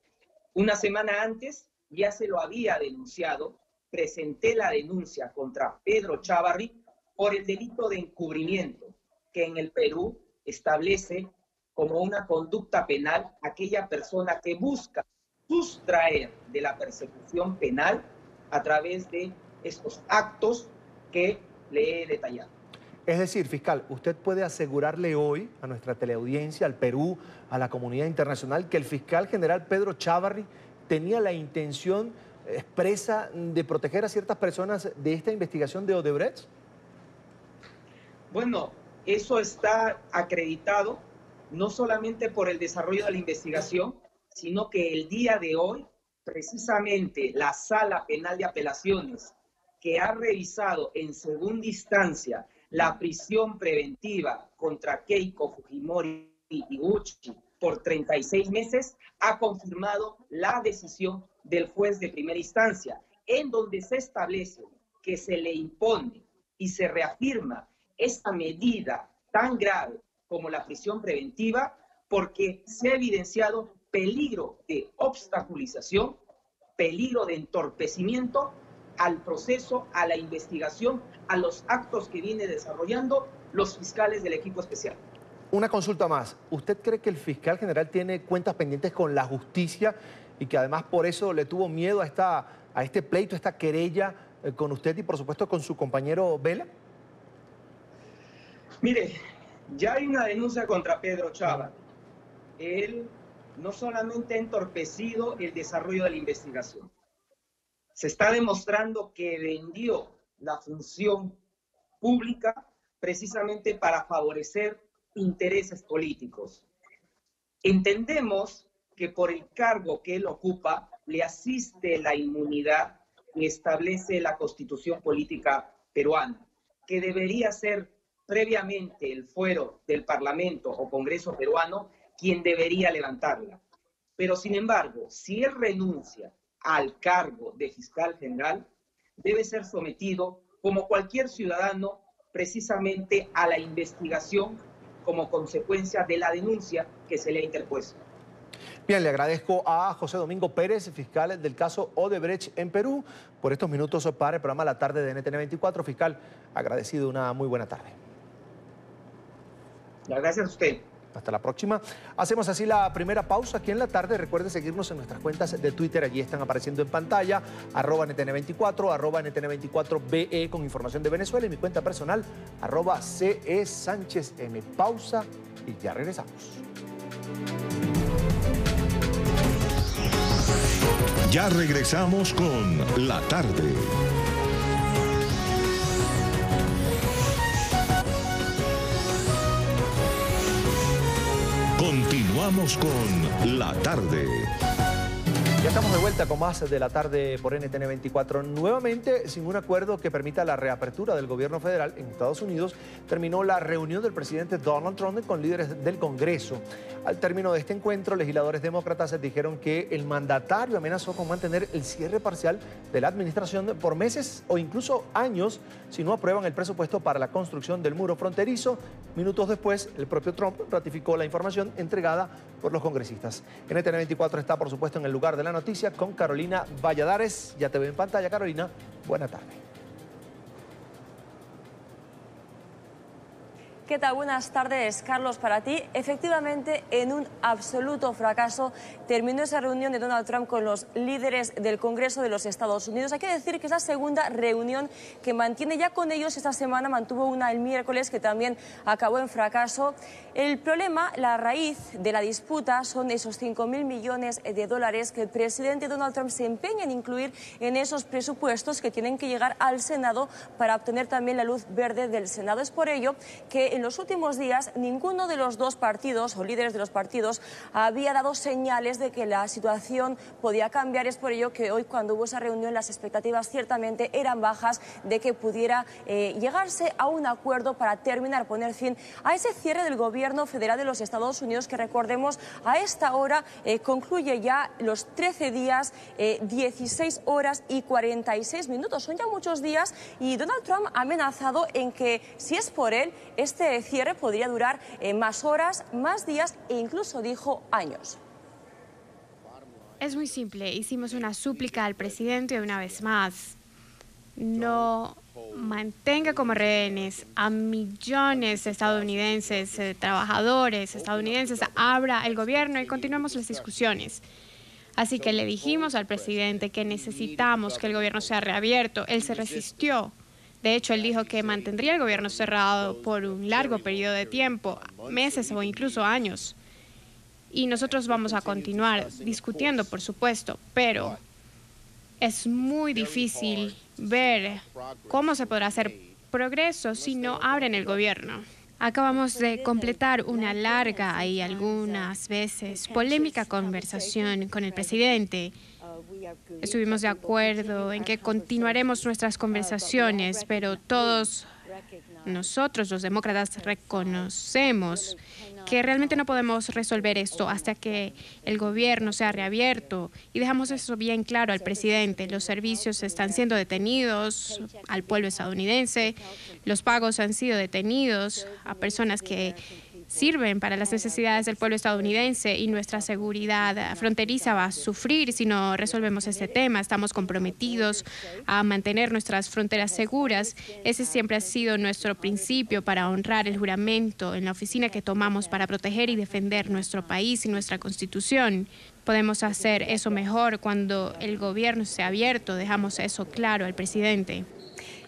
Una semana antes ya se lo había denunciado, presenté la denuncia contra Pedro Chávarri por el delito de encubrimiento, que en el Perú establece como una conducta penal aquella persona que busca sustraer de la persecución penal a través de estos actos que le he detallado. Es decir, fiscal, ¿usted puede asegurarle hoy a nuestra teleaudiencia, al Perú, a la comunidad internacional, que el fiscal general Pedro Chávarri tenía la intención expresa de proteger a ciertas personas de esta investigación de Odebrecht? Bueno, eso está acreditado no solamente por el desarrollo de la investigación, sino que el día de hoy, precisamente la Sala Penal de Apelaciones, que ha revisado en segunda instancia la prisión preventiva contra Keiko Fujimori y Gucci por 36 meses, ha confirmado la decisión del juez de primera instancia, en donde se establece que se le impone y se reafirma esta medida tan grave como la prisión preventiva, porque se ha evidenciado peligro de obstaculización, peligro de entorpecimiento al proceso, a la investigación, a los actos que viene desarrollando los fiscales del equipo especial. Una consulta más. ¿Usted cree que el fiscal general tiene cuentas pendientes con la justicia y que además por eso le tuvo miedo a este pleito, a esta querella con usted y por supuesto con su compañero Vela? Mire, ya hay una denuncia contra Pedro Chávarri. Él no solamente ha entorpecido el desarrollo de la investigación, se está demostrando que vendió la función pública precisamente para favorecer intereses políticos. Entendemos que por el cargo que él ocupa le asiste la inmunidad que establece la Constitución Política Peruana, que debería ser previamente el fuero del Parlamento o Congreso peruano quien debería levantarla. Pero sin embargo, si él renuncia al cargo de fiscal general, debe ser sometido como cualquier ciudadano precisamente a la investigación como consecuencia de la denuncia que se le ha interpuesto. Bien, le agradezco a José Domingo Pérez, fiscal del caso Odebrecht en Perú, por estos minutos para el programa La Tarde de NTN 24. Fiscal, agradecido, una muy buena tarde. Gracias a usted. Hasta la próxima. Hacemos así la primera pausa aquí en La Tarde. Recuerde seguirnos en nuestras cuentas de Twitter. Allí están apareciendo en pantalla. @NTN24, @NTN24BE con información de Venezuela. Y mi cuenta personal, @CESánchezM. Pausa y ya regresamos. Ya regresamos con La Tarde. Continuamos con La Tarde. Ya estamos de vuelta con más de La Tarde por NTN 24. Nuevamente, sin un acuerdo que permita la reapertura del gobierno federal en Estados Unidos, terminó la reunión del presidente Donald Trump con líderes del Congreso. Al término de este encuentro, legisladores demócratas dijeron que el mandatario amenazó con mantener el cierre parcial de la administración por meses o incluso años si no aprueban el presupuesto para la construcción del muro fronterizo. Minutos después, el propio Trump ratificó la información entregada por los congresistas. NTN 24 está, por supuesto, en el lugar de la noticia con Carolina Valladares. Ya te veo en pantalla, Carolina. Buena tarde. ¿Qué tal? Buenas tardes, Carlos, para ti. Efectivamente, en un absoluto fracaso terminó esa reunión de Donald Trump con los líderes del Congreso de los Estados Unidos. Hay que decir que es la segunda reunión que mantiene ya con ellos esta semana. Mantuvo una el miércoles que también acabó en fracaso. El problema, la raíz de la disputa son esos 5.000 millones de dólares que el presidente Donald Trump se empeña en incluir en esos presupuestos que tienen que llegar al Senado para obtener también la luz verde del Senado. Es por ello que en los últimos días ninguno de los dos partidos o líderes de los partidos había dado señales de que la situación podía cambiar. Es por ello que hoy, cuando hubo esa reunión, las expectativas ciertamente eran bajas de que pudiera llegarse a un acuerdo para terminar, poner fin a ese cierre del gobierno federal de los Estados Unidos, que recordemos a esta hora concluye ya los 13 días, 16 horas y 46 minutos. Son ya muchos días y Donald Trump ha amenazado en que, si es por él, este cierre podría durar más horas, más días e incluso dijo años. Es muy simple. Hicimos una súplica al presidente una vez más. No mantenga como rehenes a millones de estadounidenses, trabajadores estadounidenses. Abra el gobierno y continuemos las discusiones. Así que le dijimos al presidente que necesitamos que el gobierno sea reabierto. Él se resistió. De hecho, él dijo que mantendría el gobierno cerrado por un largo periodo de tiempo, meses o incluso años. Y nosotros vamos a continuar discutiendo, por supuesto, pero es muy difícil ver cómo se podrá hacer progreso si no abren el gobierno. Acabamos de completar una larga y algunas veces polémica conversación con el presidente. Estuvimos de acuerdo en que continuaremos nuestras conversaciones, pero todos nosotros, los demócratas, reconocemos que realmente no podemos resolver esto hasta que el gobierno sea reabierto. Y dejamos eso bien claro al presidente. Los servicios están siendo detenidos al pueblo estadounidense. Los pagos han sido detenidos a personas que sirven para las necesidades del pueblo estadounidense, y nuestra seguridad fronteriza va a sufrir si no resolvemos este tema. Estamos comprometidos a mantener nuestras fronteras seguras. Ese siempre ha sido nuestro principio para honrar el juramento en la oficina que tomamos para proteger y defender nuestro país y nuestra Constitución. Podemos hacer eso mejor cuando el gobierno sea abierto. Dejamos eso claro al presidente.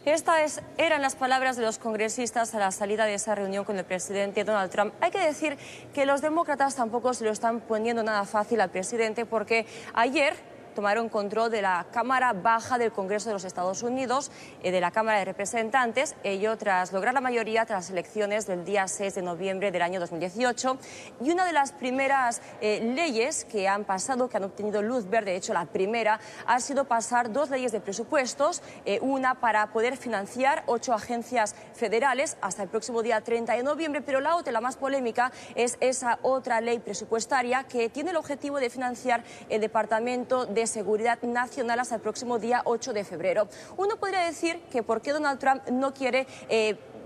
Estas eran las palabras de los congresistas a la salida de esa reunión con el presidente Donald Trump. Hay que decir que los demócratas tampoco se lo están poniendo nada fácil al presidente, porque ayer tomaron control de la Cámara Baja del Congreso de los Estados Unidos, de la Cámara de Representantes, ello tras lograr la mayoría tras las elecciones del día 6 de noviembre del año 2018. Y una de las primeras leyes que han pasado, que han obtenido luz verde, de hecho la primera, ha sido pasar dos leyes de presupuestos, una para poder financiar 8 agencias federales hasta el próximo día 30 de noviembre, pero la otra, la más polémica, es esa otra ley presupuestaria que tiene el objetivo de financiar el Departamento de Seguridad Nacional hasta el próximo día 8 de febrero. Uno podría decir que por qué Donald Trump no quiere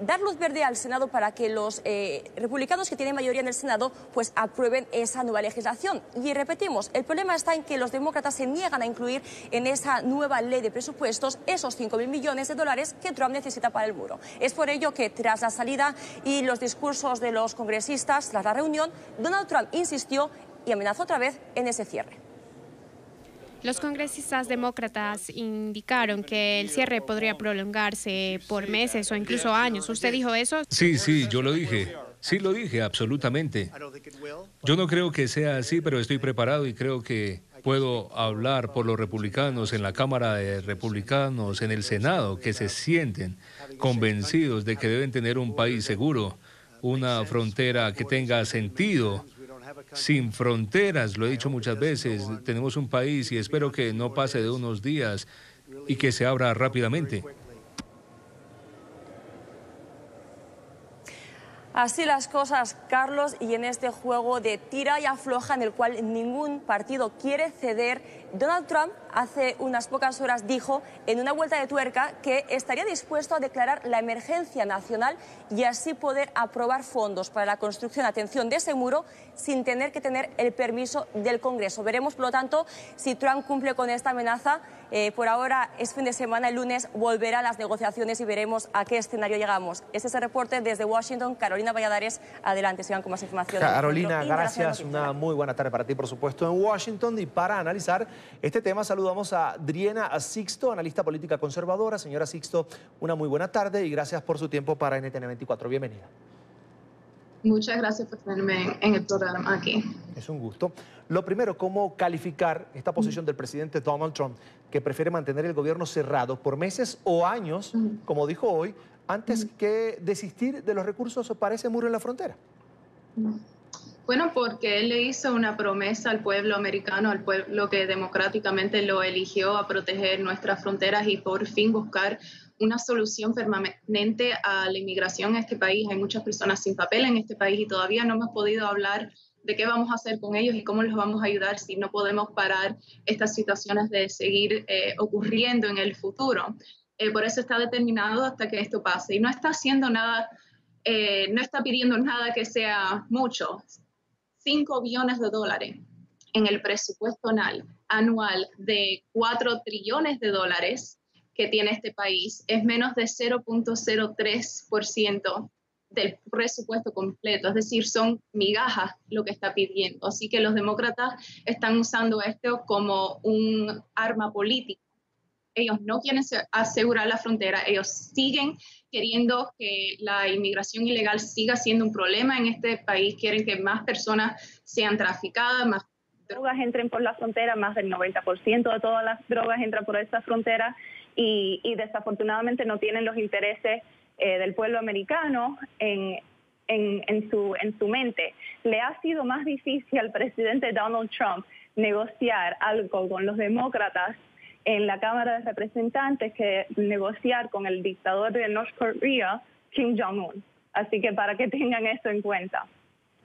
dar luz verde al Senado para que los republicanos que tienen mayoría en el Senado pues aprueben esa nueva legislación. Y repetimos, el problema está en que los demócratas se niegan a incluir en esa nueva ley de presupuestos esos 5.000 millones de dólares que Trump necesita para el muro. Es por ello que tras la salida y los discursos de los congresistas, tras la reunión, Donald Trump insistió y amenazó otra vez en ese cierre. Los congresistas demócratas indicaron que el cierre podría prolongarse por meses o incluso años. ¿Usted dijo eso? Sí, yo lo dije. Sí, lo dije, absolutamente. Yo no creo que sea así, pero estoy preparado y creo que puedo hablar por los republicanos en la Cámara de Republicanos, en el Senado, que se sienten convencidos de que deben tener un país seguro, una frontera que tenga sentido. Sin fronteras, lo he dicho muchas veces, tenemos un país y espero que no pase de unos días y que se abra rápidamente. Así las cosas, Carlos, y en este juego de tira y afloja en el cual ningún partido quiere ceder, Donald Trump hace unas pocas horas dijo en una vuelta de tuerca que estaría dispuesto a declarar la emergencia nacional y así poder aprobar fondos para la construcción, atención, de ese muro sin tener que tener el permiso del Congreso. Veremos, por lo tanto, si Trump cumple con esta amenaza. Por ahora es fin de semana, el lunes volverán las negociaciones y veremos a qué escenario llegamos. Este es el reporte desde Washington. Carolina Valladares, adelante, sigan con más información. Carolina, gracias. Una muy buena tarde para ti, por supuesto, en Washington. Y para analizar este tema saludamos a Adriana Sixto, analista política conservadora. Señora Sixto, una muy buena tarde y gracias por su tiempo para NTN 24. Bienvenida. Muchas gracias por tenerme en el programa aquí. Es un gusto. Lo primero, ¿cómo calificar esta posición del presidente Donald Trump, que prefiere mantener el gobierno cerrado por meses o años, como dijo hoy, antes que desistir de los recursos para ese muro en la frontera? Bueno, porque él le hizo una promesa al pueblo americano, al pueblo que democráticamente lo eligió, a proteger nuestras fronteras y por fin buscar una solución permanente a la inmigración en este país. Hay muchas personas sin papel en este país y todavía no hemos podido hablar de qué vamos a hacer con ellos y cómo los vamos a ayudar si no podemos parar estas situaciones de seguir ocurriendo en el futuro. Por eso está determinado hasta que esto pase y no está haciendo nada, no está pidiendo nada que sea mucho. $5 billones en el presupuesto anual de $4 trillones que tiene este país es menos de 0.03% del presupuesto completo, es decir, son migajas lo que está pidiendo. Así que los demócratas están usando esto como un arma política. Ellos no quieren asegurar la frontera, ellos siguen queriendo que la inmigración ilegal siga siendo un problema en este país, quieren que más personas sean traficadas, más drogas entren por la frontera, más del 90% de todas las drogas entran por esa frontera y desafortunadamente no tienen los intereses del pueblo americano en su mente. Le ha sido más difícil al presidente Donald Trump negociar algo con los demócratas en la Cámara de Representantes que negociar con el dictador de North Korea, Kim Jong-un. Así que para que tengan eso en cuenta.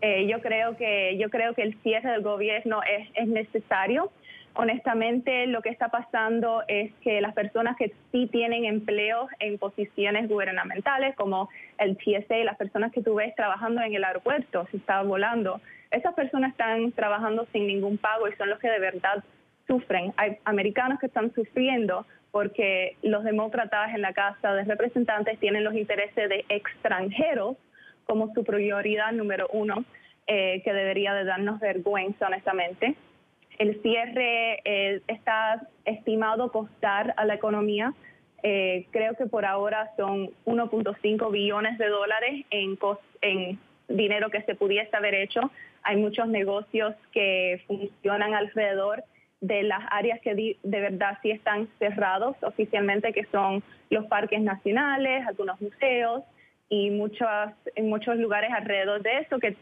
Yo creo que el cierre del gobierno es necesario. Honestamente, lo que está pasando es que las personas que sí tienen empleos en posiciones gubernamentales, como el TSA, las personas que tú ves trabajando en el aeropuerto, si está volando, esas personas están trabajando sin ningún pago y son los que de verdad sufren. Hay americanos que están sufriendo porque los demócratas en la Casa de Representantes tienen los intereses de extranjeros como su prioridad número uno, que debería de darnos vergüenza, honestamente. El cierre está estimado costar a la economía, creo que por ahora son $1.5 billones en dinero que se pudiese haber hecho. Hay muchos negocios que funcionan alrededor de las áreas que de verdad sí están cerrados oficialmente, que son los parques nacionales, algunos museos y en muchos lugares alrededor de eso que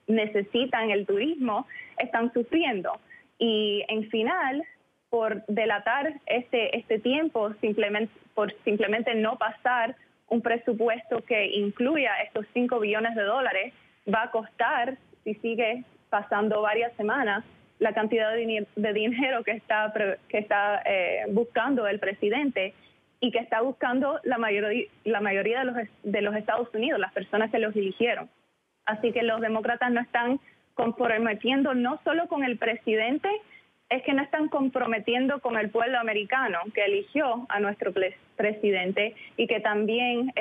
necesitan el turismo, están sufriendo. Y en final, por delatar este tiempo, simplemente no pasar un presupuesto que incluya estos $5 billones, va a costar, si sigue pasando varias semanas, la cantidad de dinero que está buscando el presidente y que está buscando la mayoría de los Estados Unidos, las personas que los eligieron. Así que los demócratas no están comprometiendo no solo con el presidente, es que no están comprometiendo con el pueblo americano que eligió a nuestro presidente y que también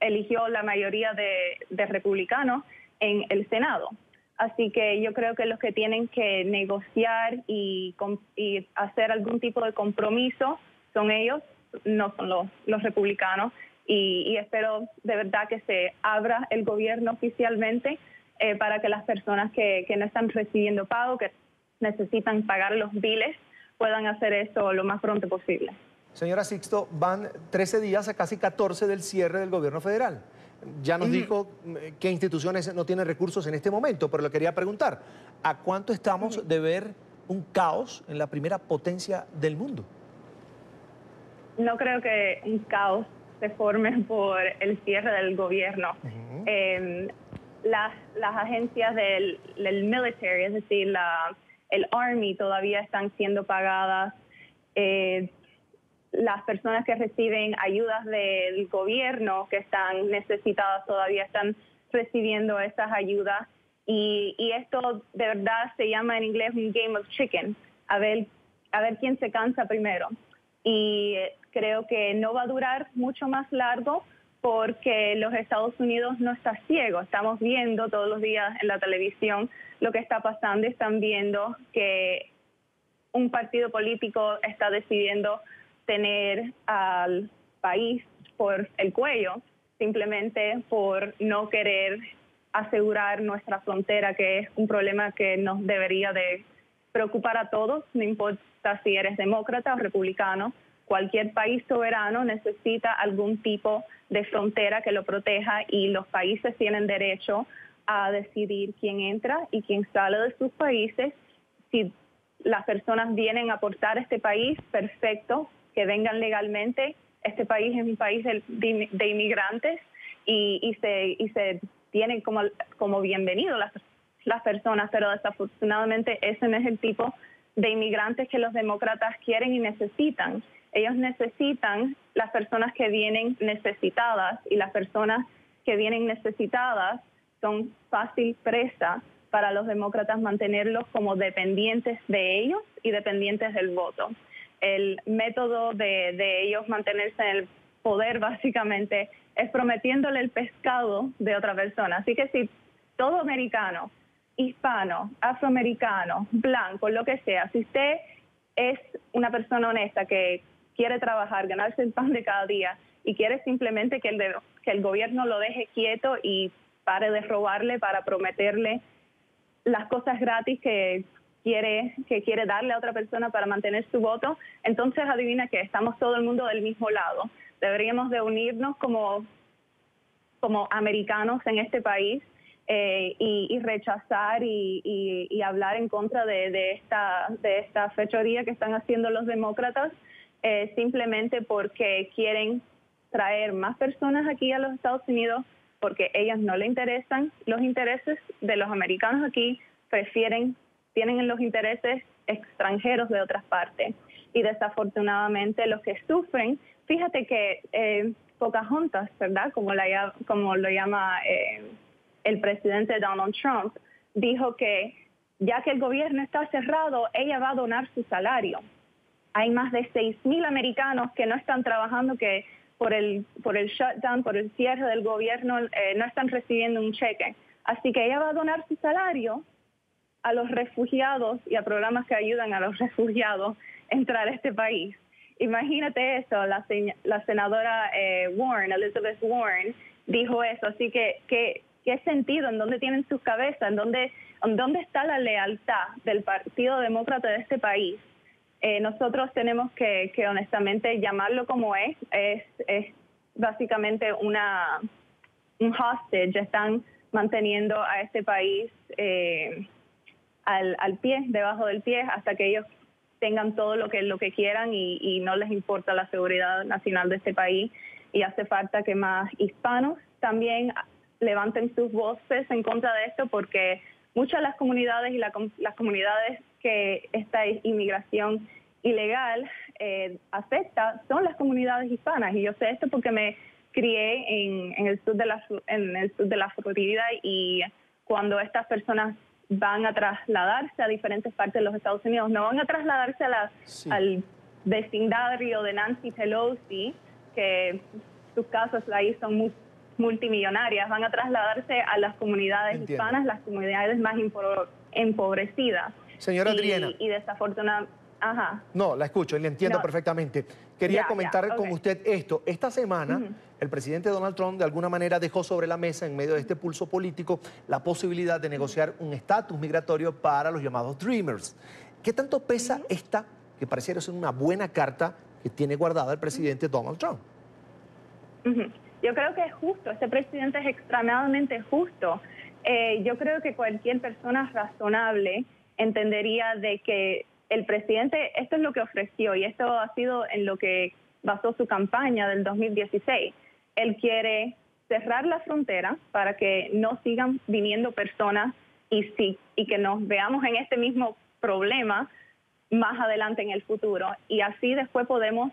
eligió la mayoría de republicanos en el Senado. Así que yo creo que los que tienen que negociar y hacer algún tipo de compromiso son ellos, no son los republicanos. Y espero de verdad que se abra el gobierno oficialmente para que las personas que no están recibiendo pago, que necesitan pagar los biles, puedan hacer eso lo más pronto posible. Señora Sixto, van 13 días a casi 14 del cierre del gobierno federal. Ya nos dijo qué instituciones no tienen recursos en este momento, pero le quería preguntar, ¿a cuánto estamos de ver un caos en la primera potencia del mundo? No creo que un caos se forme por el cierre del gobierno. Las agencias del military, es decir, el Army todavía están siendo pagadas. Las personas que reciben ayudas del gobierno que están necesitadas todavía están recibiendo esas ayudas. Y esto de verdad se llama en inglés un game of chicken, a ver quién se cansa primero. Y creo que no va a durar mucho más largo porque los Estados Unidos no está ciego. Estamos viendo todos los días en la televisión lo que está pasando y están viendo que un partido político está decidiendo tener al país por el cuello simplemente por no querer asegurar nuestra frontera, que es un problema que nos debería de preocupar a todos, no importa si eres demócrata o republicano. Cualquier país soberano necesita algún tipo de frontera que lo proteja y los países tienen derecho a decidir quién entra y quién sale de sus países. Si las personas vienen a aportar a este país, perfecto, que vengan legalmente. Este país es un país de inmigrantes y se tienen como bienvenidos las personas, pero desafortunadamente ese no es el tipo de inmigrantes que los demócratas quieren y necesitan. Ellos necesitan las personas que vienen necesitadas, y las personas que vienen necesitadas son fácil presa para los demócratas mantenerlos como dependientes de ellos y dependientes del voto. El método de ellos mantenerse en el poder básicamente es prometiéndole el pescado de otra persona. Así que si todo americano, hispano, afroamericano, blanco, lo que sea, si usted es una persona honesta que quiere trabajar, ganarse el pan de cada día y quiere simplemente que el gobierno lo deje quieto y pare de robarle para prometerle las cosas gratis que quiere darle a otra persona para mantener su voto, entonces adivina que estamos todo el mundo del mismo lado. Deberíamos de unirnos como americanos en este país y rechazar y hablar en contra de esta fechoría que están haciendo los demócratas simplemente porque quieren traer más personas aquí a los Estados Unidos, porque a ellas no le interesan los intereses de los americanos aquí, tienen los intereses extranjeros de otras partes. Y desafortunadamente los que sufren, fíjate que Pocahontas, ¿verdad? Como lo llama el presidente Donald Trump, dijo que ya que el gobierno está cerrado, ella va a donar su salario. Hay más de 6,000 americanos que no están trabajando, que por el shutdown, por el cierre del gobierno, no están recibiendo un cheque. Así que ella va a donar su salario a los refugiados y a programas que ayudan a los refugiados a entrar a este país. Imagínate eso, la senadora Elizabeth Warren, dijo eso. Así que, ¿qué sentido? ¿En dónde tienen sus cabezas? ¿En dónde está la lealtad del Partido Demócrata de este país? Nosotros tenemos que honestamente llamarlo como es básicamente un hostage. Están manteniendo a este país al pie, debajo del pie, hasta que ellos tengan todo lo que quieran y no les importa la seguridad nacional de este país. Y hace falta que más hispanos también levanten sus voces en contra de esto, porque muchas de las comunidades y las comunidades que esta inmigración ilegal afecta son las comunidades hispanas. Y yo sé esto porque me crié en el sur de la Florida, y cuando estas personas van a trasladarse a diferentes partes de los Estados Unidos, no van a trasladarse al vecindario de Nancy Pelosi, que sus casas ahí son multimillonarias, van a trasladarse a las comunidades hispanas, las comunidades más empobrecidas. Señora Adriana. Y desafortunadamente... Ajá. No, la escucho y la entiendo perfectamente. Quería comentar con usted esto. Esta semana, el presidente Donald Trump de alguna manera dejó sobre la mesa, en medio de este pulso político, la posibilidad de negociar un estatus migratorio para los llamados Dreamers. ¿Qué tanto pesa esta, que pareciera ser una buena carta que tiene guardada el presidente Donald Trump? Yo creo que es justo. Este presidente es extremadamente justo. Yo creo que cualquier persona razonable entendería de que el presidente, esto es lo que ofreció y esto ha sido en lo que basó su campaña del 2016. Él quiere cerrar la frontera para que no sigan viniendo personas y que nos veamos en este mismo problema más adelante en el futuro. Y así después podemos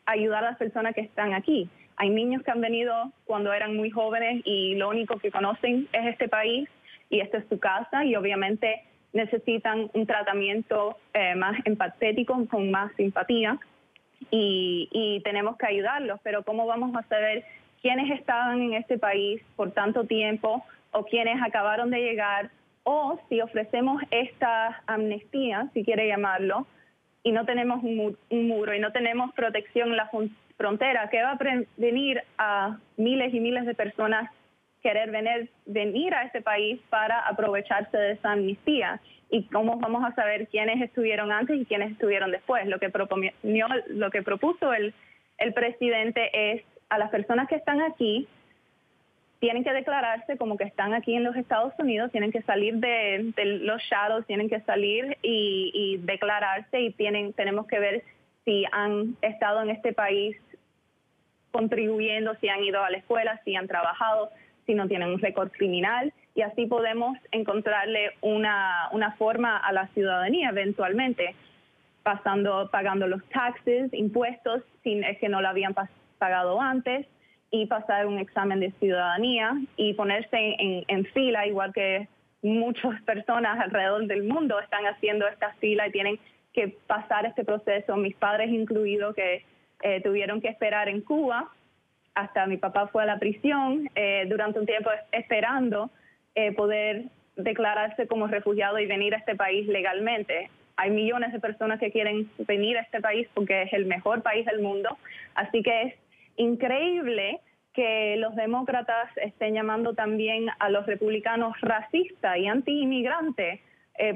ayudar a las personas que están aquí. Hay niños que han venido cuando eran muy jóvenes y lo único que conocen es este país y esta es su casa, y obviamente necesitan un tratamiento más empatético, con más simpatía, y tenemos que ayudarlos. Pero ¿cómo vamos a saber quiénes estaban en este país por tanto tiempo o quiénes acabaron de llegar? O si ofrecemos esta amnistía, si quiere llamarlo, y no tenemos un muro y no tenemos protección en la frontera, ¿qué va a prevenir a miles y miles de personas querer venir a este país para aprovecharse de esa amnistía? ¿Y cómo vamos a saber quiénes estuvieron antes y quiénes estuvieron después? Lo que propuso el presidente es a las personas que están aquí, tienen que declararse como que están aquí en los Estados Unidos, tienen que salir de los shadows, tienen que salir y declararse, y tenemos que ver si han estado en este país contribuyendo, si han ido a la escuela, si han trabajado, si no tienen un récord criminal, y así podemos encontrarle una forma a la ciudadanía eventualmente, pagando los taxes, impuestos, si es que no lo habían pagado antes, y pasar un examen de ciudadanía y ponerse en fila, igual que muchas personas alrededor del mundo están haciendo esta fila y tienen que pasar este proceso, mis padres incluidos, que tuvieron que esperar en Cuba, hasta mi papá fue a la prisión durante un tiempo esperando poder declararse como refugiado y venir a este país legalmente. Hay millones de personas que quieren venir a este país porque es el mejor país del mundo, así que es increíble que los demócratas estén llamando también a los republicanos racistas y anti-inmigrantes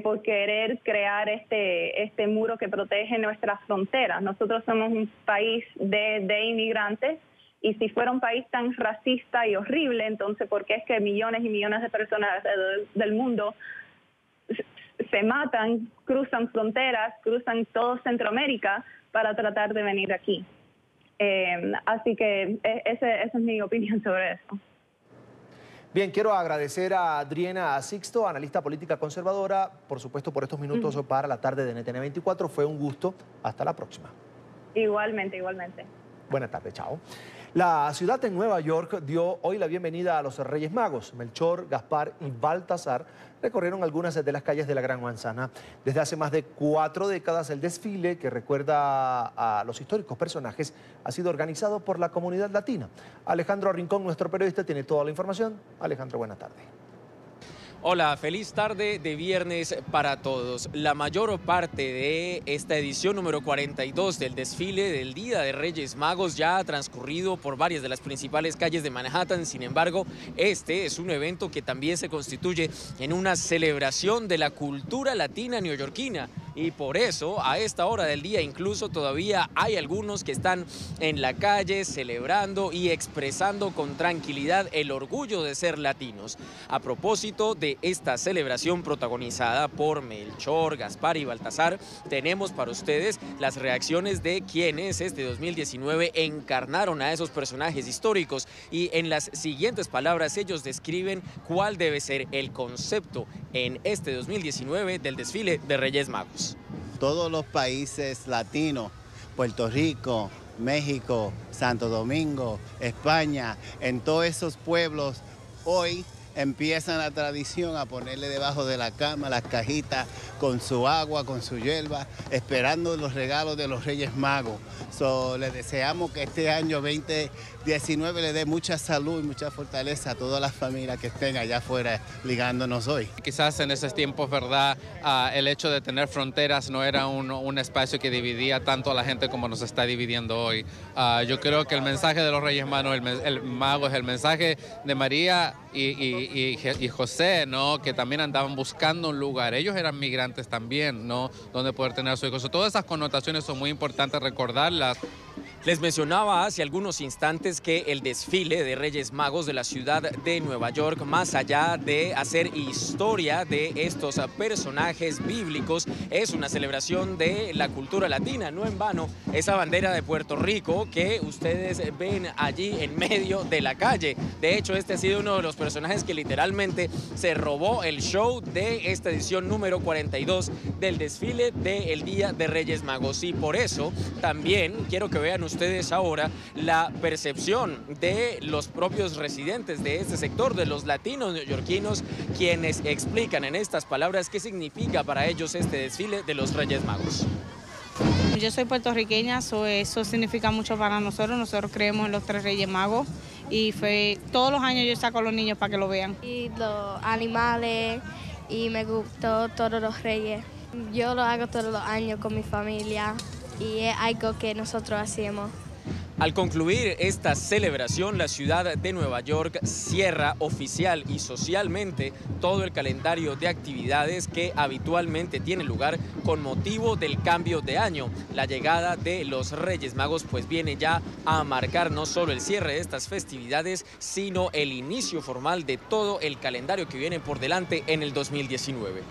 por querer crear este muro que protege nuestras fronteras. Nosotros somos un país de inmigrantes, y si fuera un país tan racista y horrible, entonces ¿por qué es que millones y millones de personas alrededor del mundo se matan, cruzan fronteras, cruzan todo Centroamérica para tratar de venir aquí? Así que esa es mi opinión sobre eso. Bien, quiero agradecer a Adriana Sixto, analista política conservadora, por supuesto, por estos minutos para la tarde de NTN 24. Fue un gusto. Hasta la próxima. Igualmente, igualmente. Buenas tardes, chao. La ciudad de Nueva York dio hoy la bienvenida a los Reyes Magos. Melchor, Gaspar y Baltasar recorrieron algunas de las calles de la Gran Manzana. Desde hace más de 4 décadas, el desfile, que recuerda a los históricos personajes, ha sido organizado por la comunidad latina. Alejandro Rincón, nuestro periodista, tiene toda la información. Alejandro, buenas tardes. Hola, feliz tarde de viernes para todos. La mayor parte de esta edición número 42 del desfile del Día de Reyes Magos ya ha transcurrido por varias de las principales calles de Manhattan. Sin embargo, este es un evento que también se constituye en una celebración de la cultura latina neoyorquina. Y por eso, a esta hora del día, incluso todavía hay algunos que están en la calle celebrando y expresando con tranquilidad el orgullo de ser latinos. A propósito de esta celebración protagonizada por Melchor, Gaspar y Baltasar, tenemos para ustedes las reacciones de quienes este 2019 encarnaron a esos personajes históricos, y en las siguientes palabras ellos describen cuál debe ser el concepto en este 2019 del desfile de Reyes Magos. Todos los países latinos, Puerto Rico, México, Santo Domingo, España, en todos esos pueblos hoy empiezan la tradición a ponerle debajo de la cama las cajitas con su agua, con su hierba, esperando los regalos de los Reyes Magos. Les deseamos que este año 2019 le dé mucha salud y mucha fortaleza a todas las familias que estén allá afuera ligándonos hoy. Quizás en esos tiempos, ¿verdad? El hecho de tener fronteras no era un espacio que dividía tanto a la gente como nos está dividiendo hoy. Yo creo que el mensaje de los Reyes Magos es el mensaje de María y José, ¿no? Que también andaban buscando un lugar. Ellos eran migrantes también, ¿no? Donde poder tener a su hijo. Todas esas connotaciones son muy importantes recordarlas Les mencionaba hace algunos instantes que el desfile de Reyes Magos de la ciudad de Nueva York, más allá de hacer historia de estos personajes bíblicos, es una celebración de la cultura latina. No en vano, esa bandera de Puerto Rico que ustedes ven allí en medio de la calle. De hecho, este ha sido uno de los personajes que literalmente se robó el show de esta edición número 42 del desfile del Día de Reyes Magos. Y por eso también quiero que vean ustedes ahora la percepción de los propios residentes de este sector, de los latinos neoyorquinos, quienes explican en estas palabras qué significa para ellos este desfile de los Reyes Magos. Yo soy puertorriqueña, eso significa mucho para nosotros. Nosotros creemos en los 3 Reyes Magos y todos los años yo saco a los niños para que lo vean. Y los animales, y me gustó todos los reyes. Yo lo hago todos los años con mi familia y es algo que nosotros hacemos. Al concluir esta celebración, la ciudad de Nueva York cierra oficial y socialmente todo el calendario de actividades que habitualmente tiene lugar con motivo del cambio de año. La llegada de los Reyes Magos pues viene ya a marcar no solo el cierre de estas festividades, sino el inicio formal de todo el calendario que viene por delante en el 2019.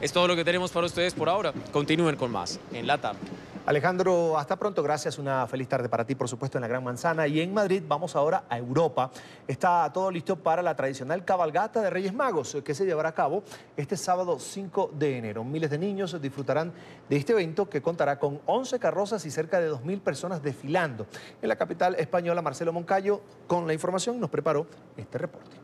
Es todo lo que tenemos para ustedes por ahora. Continúen con más en La Tarde. Alejandro, hasta pronto. Gracias. Una feliz tarde para ti, por supuesto, en la Gran Manzana. Y en Madrid vamos ahora a Europa. Está todo listo para la tradicional cabalgata de Reyes Magos, que se llevará a cabo este sábado 5 de enero. Miles de niños disfrutarán de este evento que contará con 11 carrozas y cerca de 2.000 personas desfilando. En la capital española, Marcelo Moncayo, con la información, nos preparó este reporte.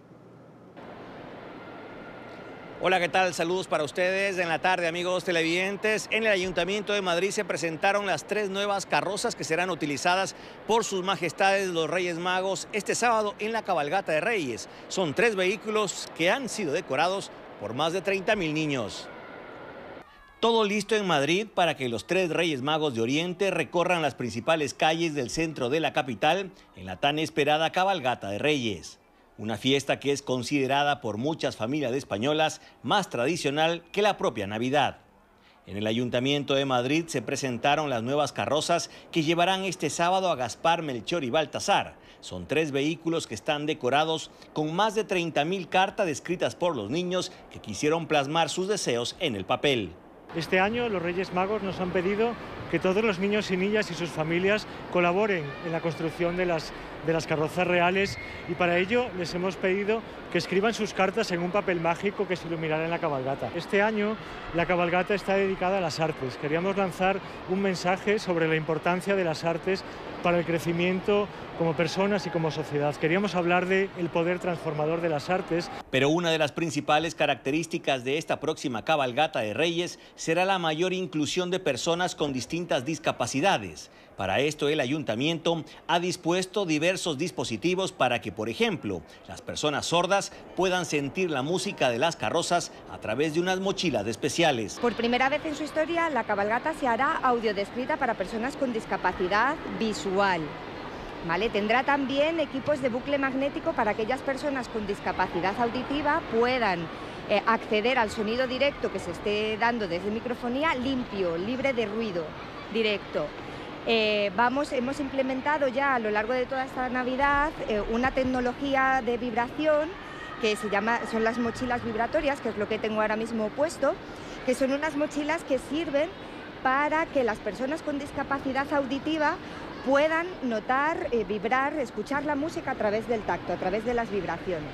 Hola, ¿qué tal? Saludos para ustedes en la tarde, amigos televidentes. En el Ayuntamiento de Madrid se presentaron las 3 nuevas carrozas que serán utilizadas por sus majestades los Reyes Magos este sábado en la cabalgata de Reyes. Son 3 vehículos que han sido decorados por más de 30.000 niños. Todo listo en Madrid para que los 3 Reyes Magos de Oriente recorran las principales calles del centro de la capital en la tan esperada cabalgata de Reyes. Una fiesta que es considerada por muchas familias españolas más tradicional que la propia Navidad. En el Ayuntamiento de Madrid se presentaron las nuevas carrozas que llevarán este sábado a Gaspar, Melchor y Baltasar. Son 3 vehículos que están decorados con más de 30.000 cartas escritas por los niños que quisieron plasmar sus deseos en el papel. Este año los Reyes Magos nos han pedido que todos los niños y niñas y sus familias colaboren en la construcción de las carrozas reales y para ello les hemos pedido que escriban sus cartas en un papel mágico que se iluminará en la cabalgata. Este año la cabalgata está dedicada a las artes. Queríamos lanzar un mensaje sobre la importancia de las artes para el crecimiento como personas y como sociedad. Queríamos hablar del poder transformador de las artes. Pero una de las principales características de esta próxima cabalgata de Reyes será la mayor inclusión de personas con distintas discapacidades. Para esto el Ayuntamiento ha dispuesto diversos dispositivos para que, por ejemplo, las personas sordas puedan sentir la música de las carrozas a través de unas mochilas especiales. Por primera vez en su historia, la cabalgata se hará audiodescrita para personas con discapacidad visual. ¿Vale? Tendrá también equipos de bucle magnético para aquellas personas con discapacidad auditiva puedan acceder al sonido directo que se esté dando desde microfonía limpio, libre de ruido directo. Hemos implementado ya a lo largo de toda esta Navidad una tecnología de vibración que son las mochilas vibratorias, que es lo que tengo ahora mismo puesto, que son unas mochilas que sirven para que las personas con discapacidad auditiva puedan notar, vibrar, escuchar la música a través del tacto, a través de las vibraciones.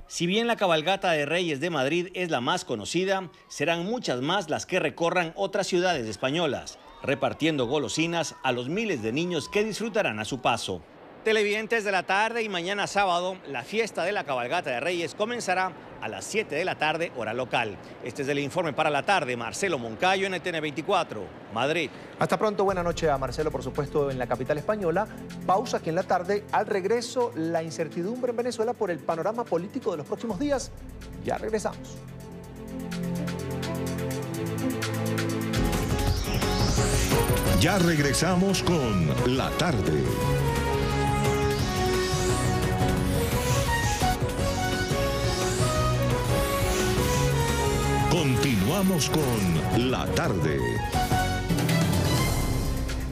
Si bien la cabalgata de Reyes de Madrid es la más conocida, serán muchas más las que recorran otras ciudades españolas, repartiendo golosinas a los miles de niños que disfrutarán a su paso. Televidentes de la tarde y mañana sábado, la fiesta de la cabalgata de Reyes comenzará a las 7 de la tarde, hora local. Este es el informe para la tarde. Marcelo Moncayo, NTN 24, Madrid. Hasta pronto, buena noche a Marcelo, por supuesto, en la capital española. Pausa aquí en la tarde. Al regreso, la incertidumbre en Venezuela por el panorama político de los próximos días. Ya regresamos. Ya regresamos con La Tarde. Continuamos con La Tarde.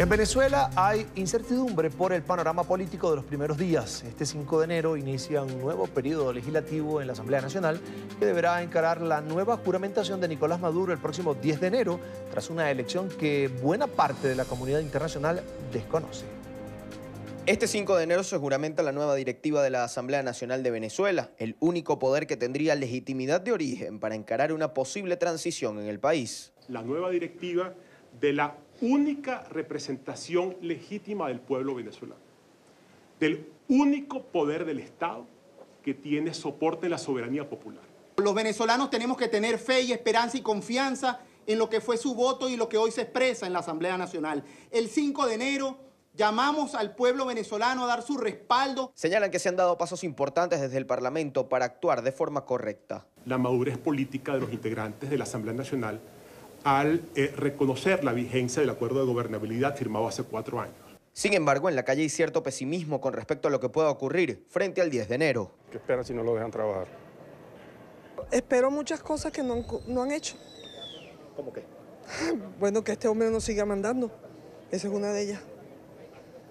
En Venezuela hay incertidumbre por el panorama político de los primeros días. Este 5 de enero inicia un nuevo periodo legislativo en la Asamblea Nacional que deberá encarar la nueva juramentación de Nicolás Maduro el próximo 10 de enero, tras una elección que buena parte de la comunidad internacional desconoce. Este 5 de enero se juramenta la nueva directiva de la Asamblea Nacional de Venezuela, el único poder que tendría legitimidad de origen para encarar una posible transición en el país. La nueva directiva de la única representación legítima del pueblo venezolano, del único poder del Estado que tiene soporte en la soberanía popular. Los venezolanos tenemos que tener fe y esperanza y confianza en lo que fue su voto y lo que hoy se expresa en la Asamblea Nacional. El 5 de enero llamamos al pueblo venezolano a dar su respaldo. Señalan que se han dado pasos importantes desde el Parlamento para actuar de forma correcta. La madurez política de los integrantes de la Asamblea Nacional al reconocer la vigencia del acuerdo de gobernabilidad firmado hace 4 años. Sin embargo, en la calle hay cierto pesimismo con respecto a lo que pueda ocurrir frente al 10 de enero. ¿Qué esperan si no lo dejan trabajar? Espero muchas cosas que no han hecho. ¿Cómo qué? Bueno, que este hombre nos siga mandando. Esa es una de ellas.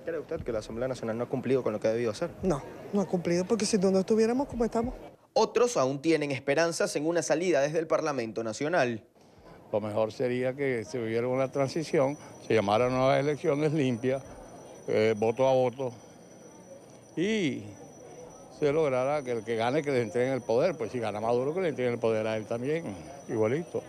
¿Cree usted que la Asamblea Nacional no ha cumplido con lo que ha debido hacer? No, no ha cumplido, porque si no estuviéramos como estamos. Otros aún tienen esperanzas en una salida desde el Parlamento Nacional. Lo mejor sería que se hubiera una transición, se llamaran nuevas elecciones limpias, voto a voto, y se lograra que el que gane que le entreguen el poder. Pues si gana Maduro, que le entreguen el poder a él también, igualito.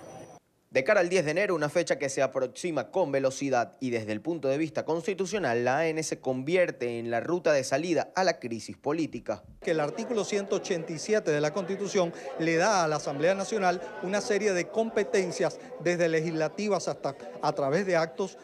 De cara al 10 de enero, una fecha que se aproxima con velocidad y desde el punto de vista constitucional, la AN se convierte en la ruta de salida a la crisis política. Que el artículo 187 de la Constitución le da a la Asamblea Nacional una serie de competencias desde legislativas hasta a través de actos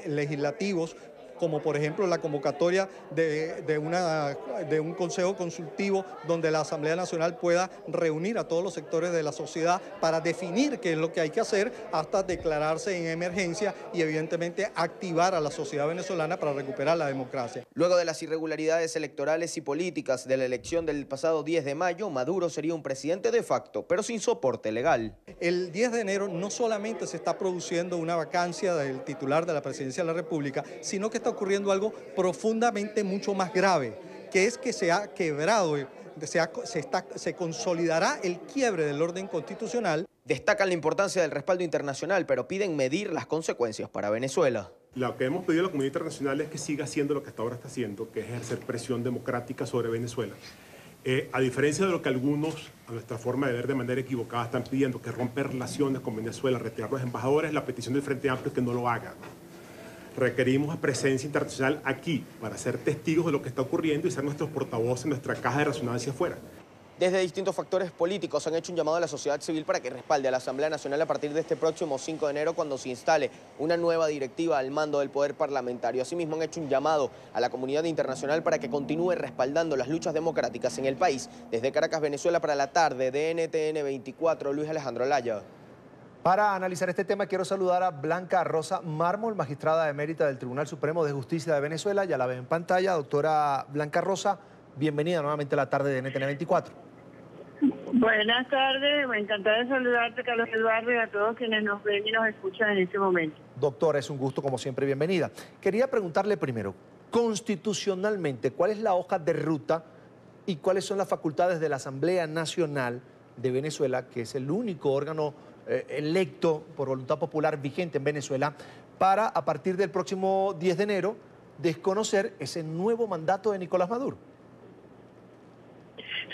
legislativos, como por ejemplo la convocatoria de un consejo consultivo donde la Asamblea Nacional pueda reunir a todos los sectores de la sociedad para definir qué es lo que hay que hacer, hasta declararse en emergencia y evidentemente activar a la sociedad venezolana para recuperar la democracia. Luego de las irregularidades electorales y políticas de la elección del pasado 10 de mayo, Maduro sería un presidente de facto, pero sin soporte legal. El 10 de enero no solamente se está produciendo una vacancia del titular de la Presidencia de la República, sino que está ocurriendo algo profundamente mucho más grave, que es que se ha quebrado, se consolidará el quiebre del orden constitucional. Destacan la importancia del respaldo internacional, pero piden medir las consecuencias para Venezuela. Lo que hemos pedido a la comunidad internacional es que siga haciendo lo que hasta ahora está haciendo, que es ejercer presión democrática sobre Venezuela. A diferencia de lo que algunos, a nuestra forma de ver de manera equivocada, están pidiendo, que romper relaciones con Venezuela, retirar los embajadores, la petición del Frente Amplio es que no lo hagan. Requerimos presencia internacional aquí para ser testigos de lo que está ocurriendo y ser nuestros portavoces en nuestra caja de resonancia afuera. Desde distintos factores políticos han hecho un llamado a la sociedad civil para que respalde a la Asamblea Nacional a partir de este próximo 5 de enero, cuando se instale una nueva directiva al mando del poder parlamentario. Asimismo, han hecho un llamado a la comunidad internacional para que continúe respaldando las luchas democráticas en el país. Desde Caracas, Venezuela, para la tarde de NTN 24, Luis Alejandro Laya. Para analizar este tema quiero saludar a Blanca Rosa Mármol, magistrada emérita del Tribunal Supremo de Justicia de Venezuela. Ya la ve en pantalla. Doctora Blanca Rosa, bienvenida nuevamente a la tarde de NTN 24. Buenas tardes, me encantada de saludarte, Carlos Eduardo, y a todos quienes nos ven y nos escuchan en este momento. Doctora, es un gusto, como siempre, bienvenida. Quería preguntarle primero, constitucionalmente, ¿cuál es la hoja de ruta y cuáles son las facultades de la Asamblea Nacional de Venezuela, que es el único órgano electo por voluntad popular vigente en Venezuela, para a partir del próximo 10 de enero desconocer ese nuevo mandato de Nicolás Maduro?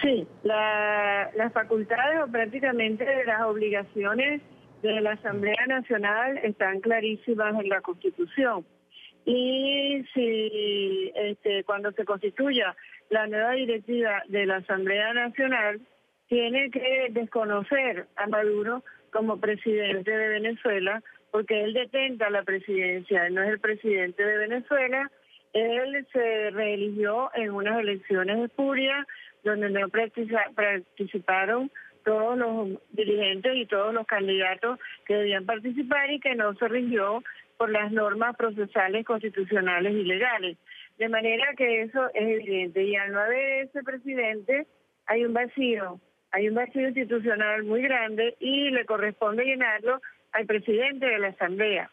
Sí, las facultades o prácticamente las obligaciones de la Asamblea Nacional están clarísimas en la Constitución. Y si cuando se constituya la nueva directiva de la Asamblea Nacional, tiene que desconocer a Maduro como presidente de Venezuela, porque él detenta la presidencia, él no es el presidente de Venezuela. Él se reeligió en unas elecciones espurias donde no participaron todos los dirigentes y todos los candidatos que debían participar, y que no se rigió por las normas procesales, constitucionales y legales. De manera que eso es evidente. Y al no haber ese presidente, hay un vacío institucional muy grande, y le corresponde llenarlo al presidente de la Asamblea.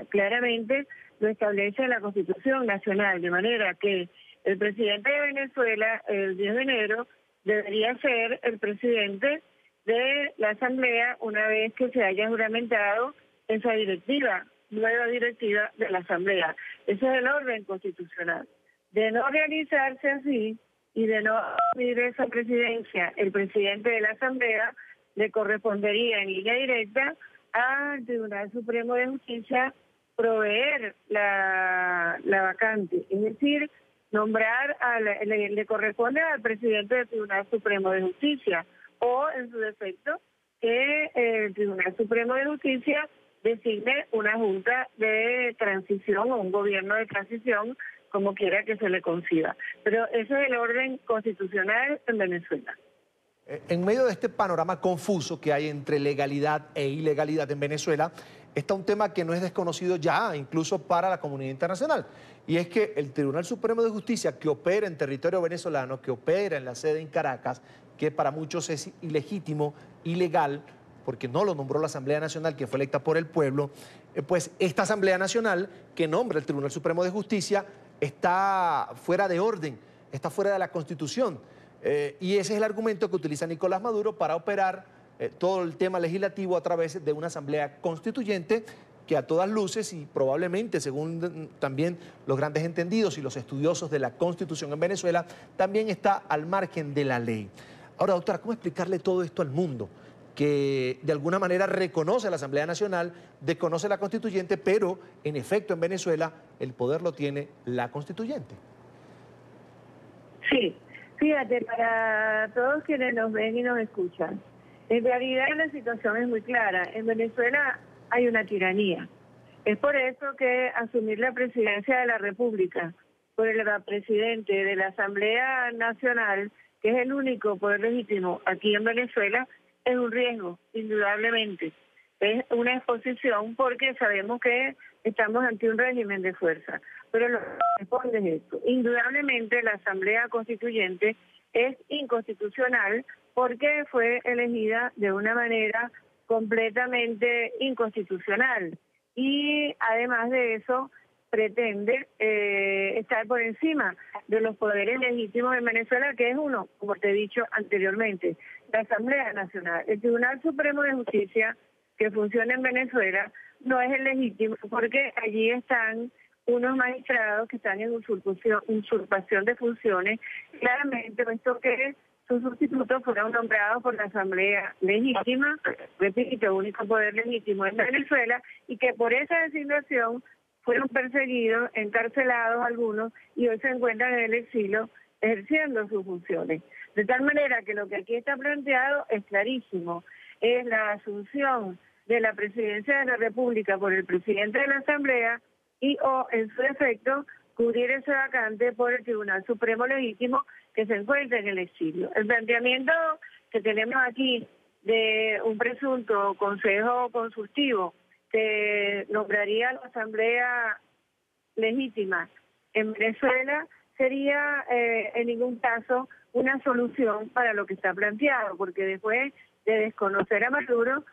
Claramente lo establece la Constitución Nacional, de manera que el presidente de Venezuela, el 10 de enero, debería ser el presidente de la Asamblea una vez que se haya juramentado esa directiva, nueva directiva de la Asamblea. Ese es el orden constitucional. De no realizarse así y de no asumir esa presidencia, el presidente de la Asamblea le correspondería en línea directa al Tribunal Supremo de Justicia proveer la vacante, es decir, nombrar, le corresponde al presidente del Tribunal Supremo de Justicia o, en su defecto, que el Tribunal Supremo de Justicia designe una junta de transición o un gobierno de transición, como quiera que se le conciba. Pero ese es el orden constitucional en Venezuela. En medio de este panorama confuso que hay entre legalidad e ilegalidad en Venezuela, está un tema que no es desconocido ya, incluso para la comunidad internacional. Y es que el Tribunal Supremo de Justicia, que opera en territorio venezolano, que opera en la sede en Caracas, que para muchos es ilegítimo, ilegal, porque no lo nombró la Asamblea Nacional, que fue electa por el pueblo, pues esta Asamblea Nacional, que nombra el Tribunal Supremo de Justicia, está fuera de orden, está fuera de la Constitución. Y ese es el argumento que utiliza Nicolás Maduro para operar todo el tema legislativo a través de una asamblea constituyente que a todas luces y probablemente, según también los grandes entendidos y los estudiosos de la Constitución en Venezuela, también está al margen de la ley. Ahora, doctora, ¿cómo explicarle todo esto al mundo? Que de alguna manera reconoce a la Asamblea Nacional, desconoce la Constituyente, pero en efecto en Venezuela el poder lo tiene la Constituyente. Sí, fíjate, para todos quienes nos ven y nos escuchan, en realidad la situación es muy clara. En Venezuela hay una tiranía. Es por eso que asumir la presidencia de la República por el presidente de la Asamblea Nacional, que es el único poder legítimo aquí en Venezuela, es un riesgo, indudablemente. Es una exposición porque sabemos que estamos ante un régimen de fuerza. Pero lo que responde es esto. Indudablemente la Asamblea Constituyente es inconstitucional porque fue elegida de una manera completamente inconstitucional. Y además de eso, pretende estar por encima de los poderes legítimos en Venezuela, que es uno, como te he dicho anteriormente, la Asamblea Nacional. El Tribunal Supremo de Justicia que funciona en Venezuela no es el legítimo porque allí están unos magistrados que están en usurpación de funciones, claramente puesto que sus sustitutos fueron nombrados por la Asamblea Legítima, repito, el único poder legítimo en Venezuela, y que por esa designación fueron perseguidos, encarcelados algunos, y hoy se encuentran en el exilio ejerciendo sus funciones. De tal manera que lo que aquí está planteado es clarísimo, es la asunción de la presidencia de la República por el presidente de la Asamblea y o, en su defecto, cubrir ese vacante por el Tribunal Supremo Legítimo que se encuentra en el exilio. El planteamiento que tenemos aquí de un presunto consejo consultivo que nombraría la Asamblea Legítima en Venezuela sería en ningún caso una solución para lo que está planteado, porque después de desconocer a Maduro,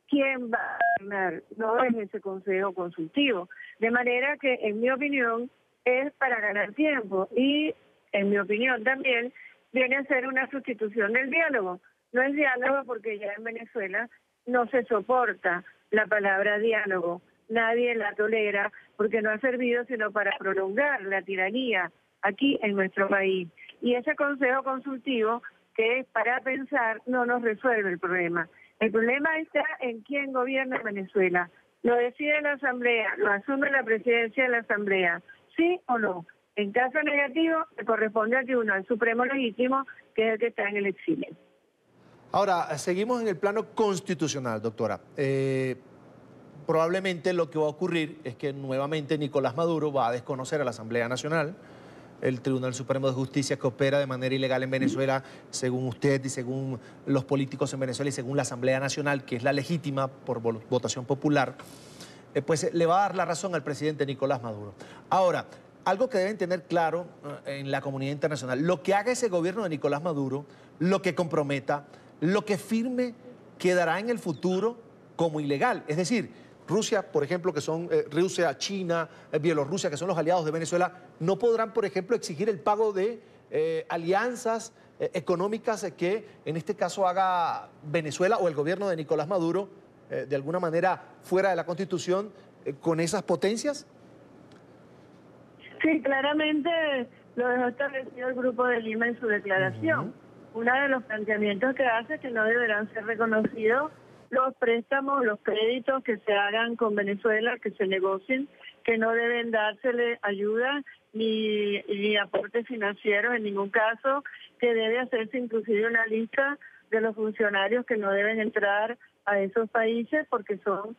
¿quién va a gobernar? No es ese consejo consultivo. De manera que, en mi opinión, es para ganar tiempo y, en mi opinión también, viene a ser una sustitución del diálogo. No es diálogo porque ya en Venezuela no se soporta la palabra diálogo. Nadie la tolera porque no ha servido sino para prolongar la tiranía aquí en nuestro país. Y ese consejo consultivo, que es para pensar, no nos resuelve el problema. El problema está en quién gobierna Venezuela. Lo decide la Asamblea, lo asume la presidencia de la Asamblea, ¿sí o no? En caso negativo, le corresponde al Tribunal Supremo Legítimo, que es el que está en el exilio. Ahora, seguimos en el plano constitucional, doctora. Probablemente lo que va a ocurrir es que nuevamente Nicolás Maduro va a desconocer a la Asamblea Nacional, el Tribunal Supremo de Justicia que opera de manera ilegal en Venezuela, según usted y según los políticos en Venezuela y según la Asamblea Nacional, que es la legítima por votación popular, pues le va a dar la razón al presidente Nicolás Maduro. Ahora, algo que deben tener claro en la comunidad internacional, lo que haga ese gobierno de Nicolás Maduro, lo que comprometa, lo que firme, quedará en el futuro como ilegal. Es decir, Rusia, por ejemplo, que son Rusia, China, Bielorrusia, que son los aliados de Venezuela, no podrán, por ejemplo, exigir el pago de alianzas económicas que en este caso haga Venezuela o el gobierno de Nicolás Maduro de alguna manera fuera de la Constitución con esas potencias? Sí, claramente lo dejó establecido el Grupo de Lima en su declaración. Uno de los planteamientos que hace es que no deberán ser reconocidos los préstamos, los créditos que se hagan con Venezuela, que se negocien, que no deben dársele ayuda ni aportes financieros en ningún caso, que debe hacerse inclusive una lista de los funcionarios que no deben entrar a esos países porque son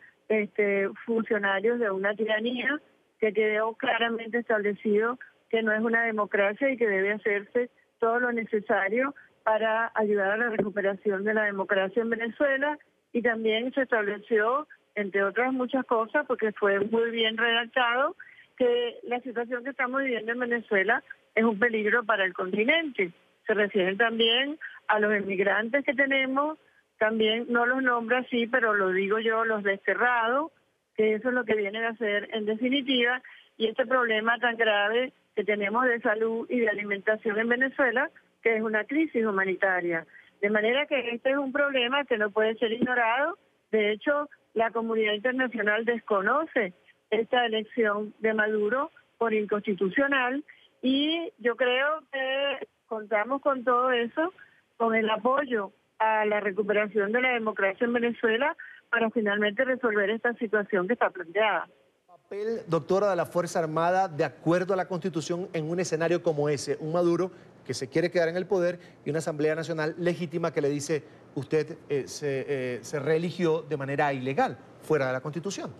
funcionarios de una tiranía, que quedó claramente establecido que no es una democracia y que debe hacerse todo lo necesario para ayudar a la recuperación de la democracia en Venezuela. Y también se estableció, entre otras muchas cosas, porque fue muy bien redactado, que la situación que estamos viviendo en Venezuela es un peligro para el continente. Se refieren también a los inmigrantes que tenemos, también no los nombro así, pero lo digo yo, los desterrados, que eso es lo que vienen a hacer en definitiva, y este problema tan grave que tenemos de salud y de alimentación en Venezuela, que es una crisis humanitaria. De manera que este es un problema que no puede ser ignorado. De hecho, la comunidad internacional desconoce esta elección de Maduro por inconstitucional y yo creo que contamos con todo eso, con el apoyo a la recuperación de la democracia en Venezuela para finalmente resolver esta situación que está planteada. Papel, doctora, de la Fuerza Armada de acuerdo a la Constitución en un escenario como ese, un Maduro que se quiere quedar en el poder y una Asamblea Nacional legítima que le dice usted se reeligió de manera ilegal, fuera de la Constitución.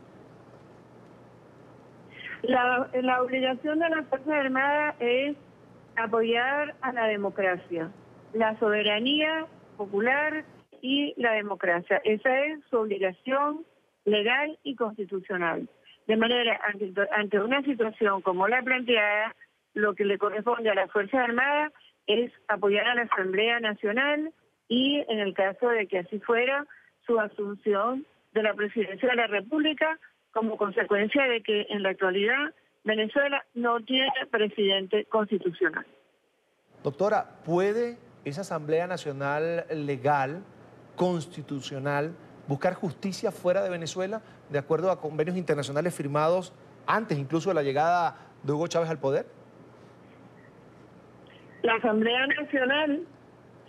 La obligación de las Fuerzas Armadas es apoyar a la democracia, la soberanía popular y la democracia. Esa es su obligación legal y constitucional. De manera, ante una situación como la planteada, lo que le corresponde a las Fuerzas Armadas es apoyar a la Asamblea Nacional y, en el caso de que así fuera, su asunción de la Presidencia de la República como consecuencia de que en la actualidad Venezuela no tiene presidente constitucional. Doctora, ¿puede esa Asamblea Nacional legal, constitucional, buscar justicia fuera de Venezuela de acuerdo a convenios internacionales firmados antes incluso de la llegada de Hugo Chávez al poder? La Asamblea Nacional,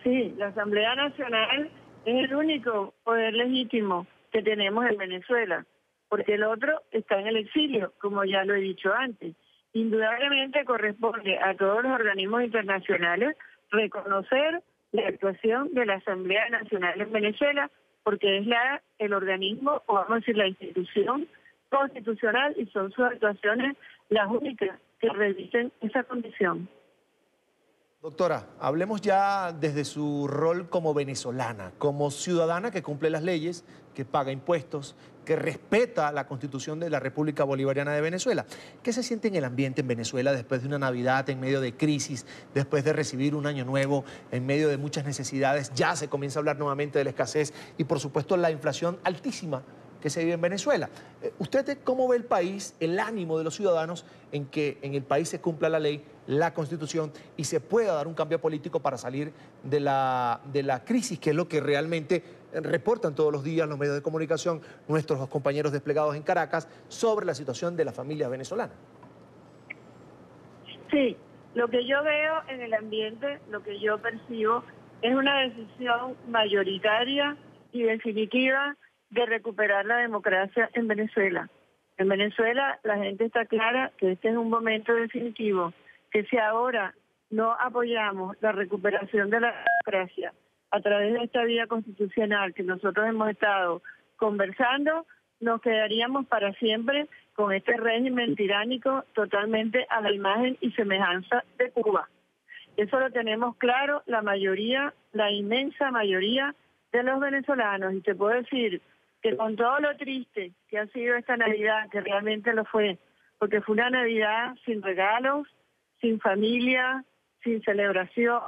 sí, la Asamblea Nacional es el único poder legítimo que tenemos en Venezuela, porque el otro está en el exilio, como ya lo he dicho antes. Indudablemente corresponde a todos los organismos internacionales reconocer la actuación de la Asamblea Nacional en Venezuela, porque es el organismo, o vamos a decir la institución constitucional, y son sus actuaciones las únicas que revisen esa condición. Doctora, hablemos ya desde su rol como venezolana, como ciudadana que cumple las leyes, que paga impuestos, que respeta la Constitución de la República Bolivariana de Venezuela. ¿Qué se siente en el ambiente en Venezuela después de una Navidad en medio de crisis, después de recibir un año nuevo en medio de muchas necesidades? Ya se comienza a hablar nuevamente de la escasez y, por supuesto, la inflación altísima que se vive en Venezuela. ¿Usted cómo ve el país, el ánimo de los ciudadanos en que en el país se cumpla la ley, la Constitución y se pueda dar un cambio político para salir de la crisis, que es lo que realmente reportan todos los días los medios de comunicación, nuestros compañeros desplegados en Caracas, sobre la situación de la familia venezolana? Sí, lo que yo veo en el ambiente, lo que yo percibo, es una decisión mayoritaria y definitiva de recuperar la democracia en Venezuela. En Venezuela la gente está clara que este es un momento definitivo, que si ahora no apoyamos la recuperación de la democracia a través de esta vía constitucional que nosotros hemos estado conversando, nos quedaríamos para siempre con este régimen tiránico totalmente a la imagen y semejanza de Cuba. Eso lo tenemos claro la mayoría, la inmensa mayoría de los venezolanos. Y te puedo decir que con todo lo triste que ha sido esta Navidad, que realmente lo fue, porque fue una Navidad sin regalos, sin familia, sin celebración,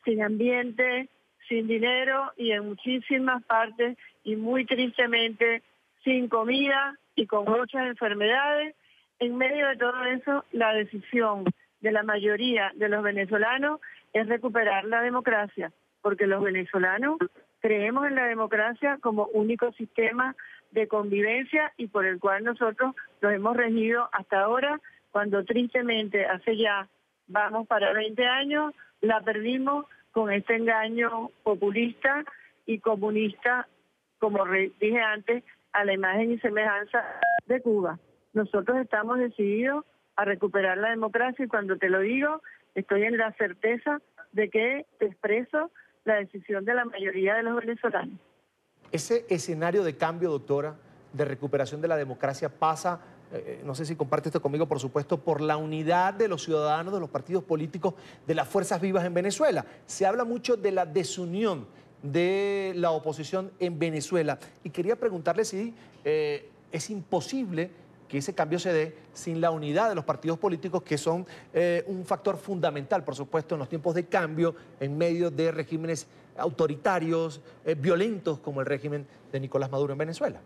sin ambiente, sin dinero y en muchísimas partes y muy tristemente sin comida y con muchas enfermedades. En medio de todo eso, la decisión de la mayoría de los venezolanos es recuperar la democracia, porque los venezolanos creemos en la democracia como único sistema de convivencia y por el cual nosotros nos hemos regido hasta ahora, cuando tristemente hace ya, vamos para 20 años, la perdimos con este engaño populista y comunista, como dije antes, a la imagen y semejanza de Cuba. Nosotros estamos decididos a recuperar la democracia y cuando te lo digo, estoy en la certeza de que te expreso la decisión de la mayoría de los venezolanos. Ese escenario de cambio, doctora, de recuperación de la democracia pasa, no sé si comparte esto conmigo, por supuesto, por la unidad de los ciudadanos, de los partidos políticos, de las fuerzas vivas en Venezuela. Se habla mucho de la desunión de la oposición en Venezuela y quería preguntarle si es imposible que ese cambio se dé sin la unidad de los partidos políticos, que son un factor fundamental, por supuesto, en los tiempos de cambio, en medio de regímenes autoritarios, violentos, como el régimen de Nicolás Maduro en Venezuela.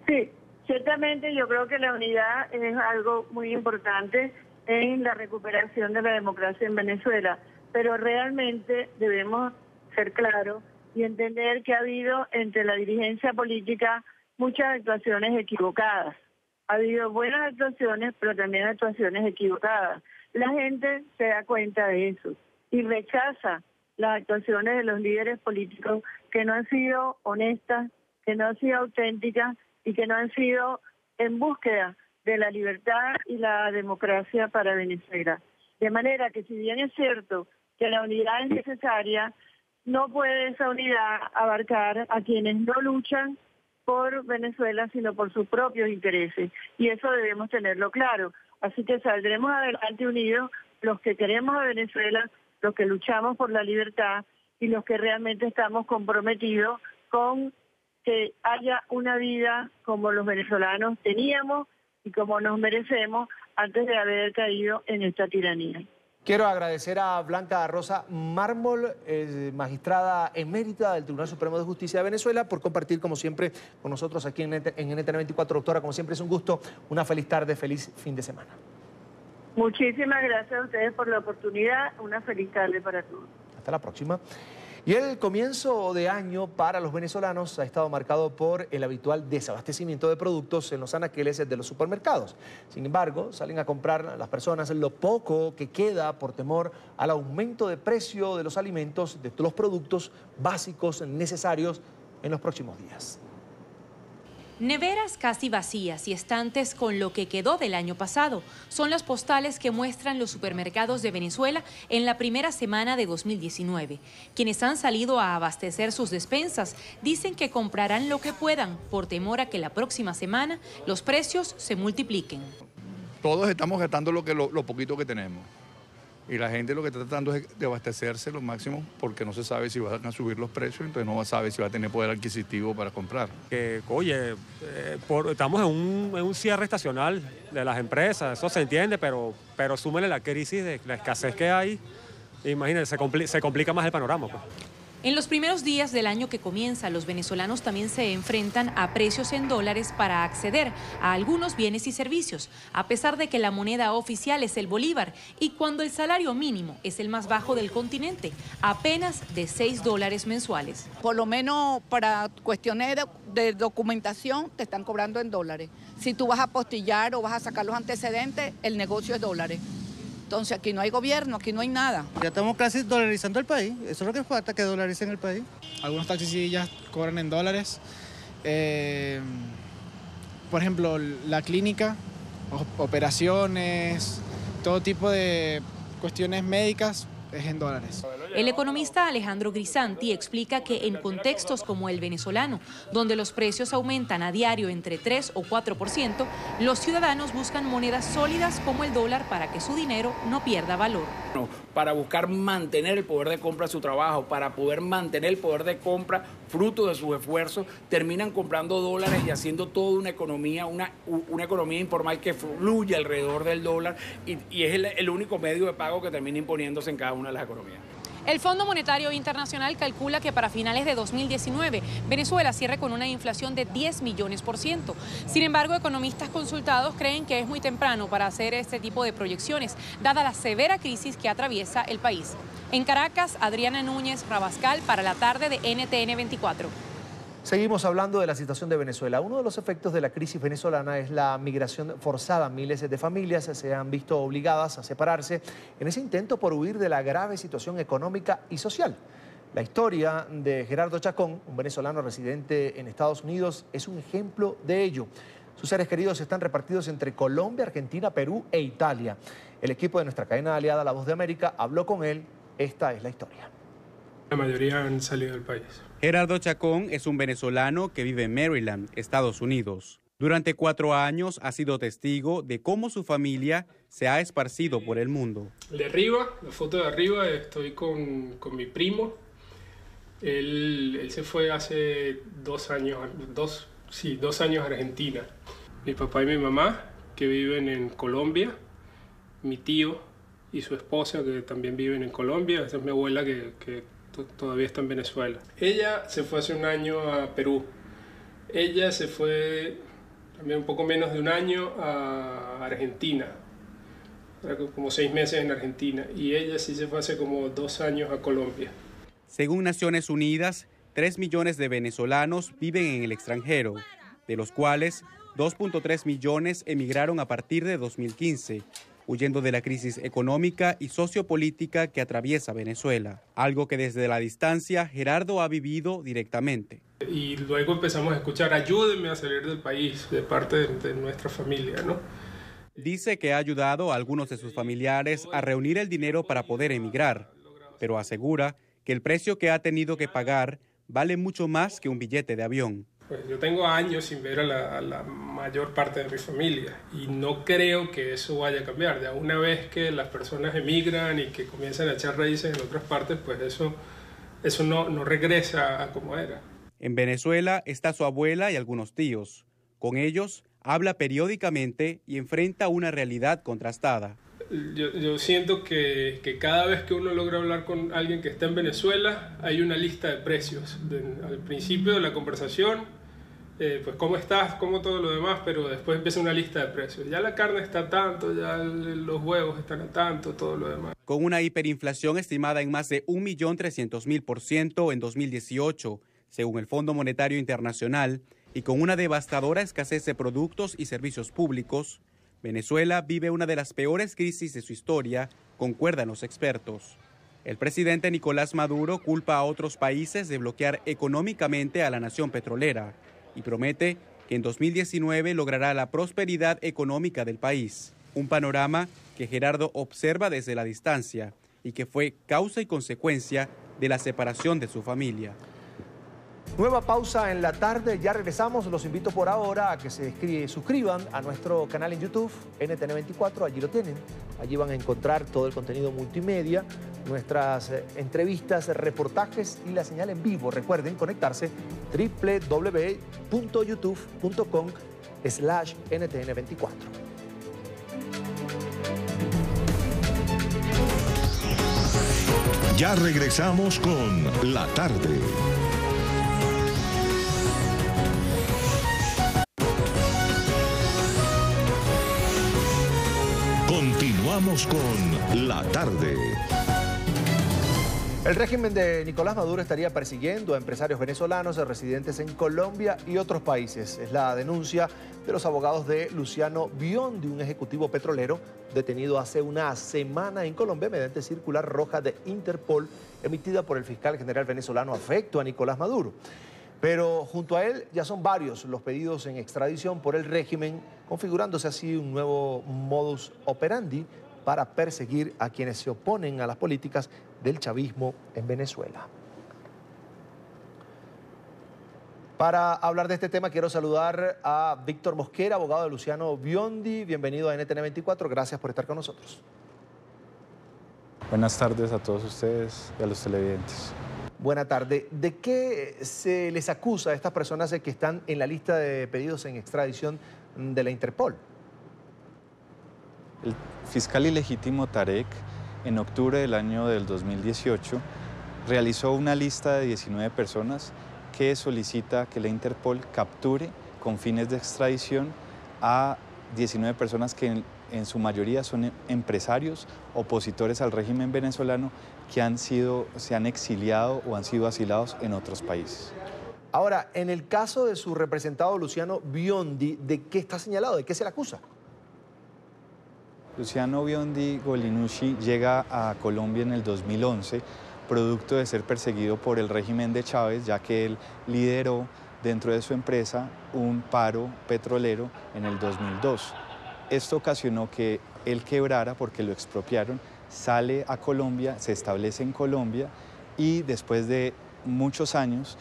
Sí, ciertamente yo creo que la unidad es algo muy importante en la recuperación de la democracia en Venezuela, pero realmente debemos ser claros y entender que ha habido entre la dirigencia política muchas actuaciones equivocadas. Ha habido buenas actuaciones, pero también actuaciones equivocadas. La gente se da cuenta de eso y rechaza las actuaciones de los líderes políticos que no han sido honestas, que no han sido auténticas y que no han sido en búsqueda de la libertad y la democracia para Venezuela. De manera que si bien es cierto que la unidad es necesaria, no puede esa unidad abarcar a quienes no luchan por Venezuela, sino por sus propios intereses. Y eso debemos tenerlo claro. Así que saldremos adelante unidos los que queremos a Venezuela, los que luchamos por la libertad y los que realmente estamos comprometidos con que haya una vida como los venezolanos teníamos y como nos merecemos antes de haber caído en esta tiranía. Quiero agradecer a Blanca Rosa Mármol, magistrada emérita del Tribunal Supremo de Justicia de Venezuela, por compartir, como siempre, con nosotros aquí en NTN 24. Doctora, como siempre es un gusto, una feliz tarde, feliz fin de semana. Muchísimas gracias a ustedes por la oportunidad, una feliz tarde para todos. Hasta la próxima. Y el comienzo de año para los venezolanos ha estado marcado por el habitual desabastecimiento de productos en los anaqueles de los supermercados. Sin embargo, salen a comprar las personas lo poco que queda por temor al aumento de precio de los alimentos, de los productos básicos necesarios en los próximos días. Neveras casi vacías y estantes con lo que quedó del año pasado son las postales que muestran los supermercados de Venezuela en la primera semana de 2019. Quienes han salido a abastecer sus despensas dicen que comprarán lo que puedan por temor a que la próxima semana los precios se multipliquen. Todos estamos gastando lo poquito que tenemos. Y la gente lo que está tratando es de abastecerse lo máximo porque no se sabe si van a subir los precios, entonces no sabe si va a tener poder adquisitivo para comprar. Oye, estamos en un cierre estacional de las empresas, eso se entiende, pero súmele la crisis de la escasez que hay, imagínense, se complica más el panorama, pues. En los primeros días del año que comienza, los venezolanos también se enfrentan a precios en dólares para acceder a algunos bienes y servicios, a pesar de que la moneda oficial es el bolívar y cuando el salario mínimo es el más bajo del continente, apenas de $6 mensuales. Por lo menos para cuestiones de documentación te están cobrando en dólares. Si tú vas a apostillar o vas a sacar los antecedentes, el negocio es dólares. Entonces aquí no hay gobierno, aquí no hay nada. Ya estamos casi dolarizando el país, eso es lo que falta, que dolaricen el país. Algunos taxis sí ya cobran en dólares. Por ejemplo, la clínica, operaciones, todo tipo de cuestiones médicas es en dólares. El economista Alejandro Grisanti explica que en contextos como el venezolano, donde los precios aumentan a diario entre 3 o 4%, los ciudadanos buscan monedas sólidas como el dólar para que su dinero no pierda valor. Para buscar mantener el poder de compra de su trabajo, para poder mantener el poder de compra fruto de sus esfuerzos, terminan comprando dólares y haciendo toda una economía, una economía informal que fluye alrededor del dólar y es el único medio de pago que termina imponiéndose en cada una de las economías. El Fondo Monetario Internacional calcula que para finales de 2019 Venezuela cierre con una inflación de 10 millones %. Sin embargo, economistas consultados creen que es muy temprano para hacer este tipo de proyecciones, dada la severa crisis que atraviesa el país. En Caracas, Adriana Núñez Rabascal para la tarde de NTN 24. Seguimos hablando de la situación de Venezuela. Uno de los efectos de la crisis venezolana es la migración forzada. Miles de familias se han visto obligadas a separarse en ese intento por huir de la grave situación económica y social. La historia de Gerardo Chacón, un venezolano residente en Estados Unidos, es un ejemplo de ello. Sus seres queridos están repartidos entre Colombia, Argentina, Perú e Italia. El equipo de nuestra cadena aliada La Voz de América habló con él. Esta es la historia. La mayoría han salido del país. Gerardo Chacón es un venezolano que vive en Maryland, Estados Unidos. Durante 4 años ha sido testigo de cómo su familia se ha esparcido por el mundo. De arriba, la foto de arriba, estoy con mi primo. Él se fue hace 2 años, 2 años a Argentina. Mi papá y mi mamá, que viven en Colombia. Mi tío y su esposa, que también viven en Colombia. Esa es mi abuela que todavía está en Venezuela. Ella se fue hace 1 año a Perú. Ella se fue también un poco menos de 1 año a Argentina. Como 6 meses en Argentina. Y ella sí se fue hace como 2 años a Colombia. Según Naciones Unidas, 3 millones de venezolanos viven en el extranjero, de los cuales 2.3 millones emigraron a partir de 2015. Huyendo de la crisis económica y sociopolítica que atraviesa Venezuela, algo que desde la distancia Gerardo ha vivido directamente. Y luego empezamos a escuchar, ayúdenme a salir del país, de parte de nuestra familia, ¿no? Dice que ha ayudado a algunos de sus familiares a reunir el dinero para poder emigrar, pero asegura que el precio que ha tenido que pagar vale mucho más que un billete de avión. Pues yo tengo años sin ver a la mayor parte de mi familia y no creo que eso vaya a cambiar. Ya una vez que las personas emigran y que comienzan a echar raíces en otras partes, pues eso no regresa a como era. En Venezuela está su abuela y algunos tíos. Con ellos habla periódicamente y enfrenta una realidad contrastada. Yo siento que cada vez que uno logra hablar con alguien que está en Venezuela, hay una lista de precios. Al principio de la conversación, pues cómo estás, cómo todo lo demás, pero después empieza una lista de precios. Ya la carne está a tanto, ya los huevos están a tanto, todo lo demás. Con una hiperinflación estimada en más de 1.300.000% en 2018, según el Fondo Monetario Internacional, y con una devastadora escasez de productos y servicios públicos, Venezuela vive una de las peores crisis de su historia, concuerdan los expertos. El presidente Nicolás Maduro culpa a otros países de bloquear económicamente a la nación petrolera y promete que en 2019 logrará la prosperidad económica del país, un panorama que Gerardo observa desde la distancia y que fue causa y consecuencia de la separación de su familia. Nueva pausa en la tarde, ya regresamos. Los invito por ahora a que se suscriban a nuestro canal en YouTube, NTN24, allí lo tienen. Allí van a encontrar todo el contenido multimedia, nuestras entrevistas, reportajes y la señal en vivo. Recuerden conectarse www.youtube.com/NTN24. Ya regresamos con La Tarde. Continuamos con La Tarde. El régimen de Nicolás Maduro estaría persiguiendo a empresarios venezolanos residentes en Colombia y otros países. Es la denuncia de los abogados de Luciano Biondi, un ejecutivo petrolero detenido hace una semana en Colombia mediante circular roja de Interpol emitida por el fiscal general venezolano afecto a Nicolás Maduro. Pero junto a él ya son varios los pedidos en extradición por el régimen, configurándose así un nuevo modus operandi para perseguir a quienes se oponen a las políticas del chavismo en Venezuela. Para hablar de este tema quiero saludar a Víctor Mosquera, abogado de Luciano Biondi. Bienvenido a NTN24, gracias por estar con nosotros. Buenas tardes a todos ustedes y a los televidentes. Buena tarde. ¿De qué se les acusa a estas personas que están en la lista de pedidos en extradición de la Interpol? El fiscal ilegítimo Tarek en octubre del año del 2018, realizó una lista de 19 personas que solicita que la Interpol capture con fines de extradición a 19 personas que en su mayoría son empresarios opositores al régimen venezolano que se han exiliado o han sido asilados en otros países. Ahora, en el caso de su representado Luciano Biondi, ¿de qué está señalado? ¿De qué se le acusa? Luciano Biondi Golinucci llega a Colombia en el 2011, producto de ser perseguido por el régimen de Chávez, ya que él lideró dentro de su empresa un paro petrolero en el 2002. Esto ocasionó que él quebrara porque lo expropiaron, sale a Colombia, se establece en Colombia y después de muchos años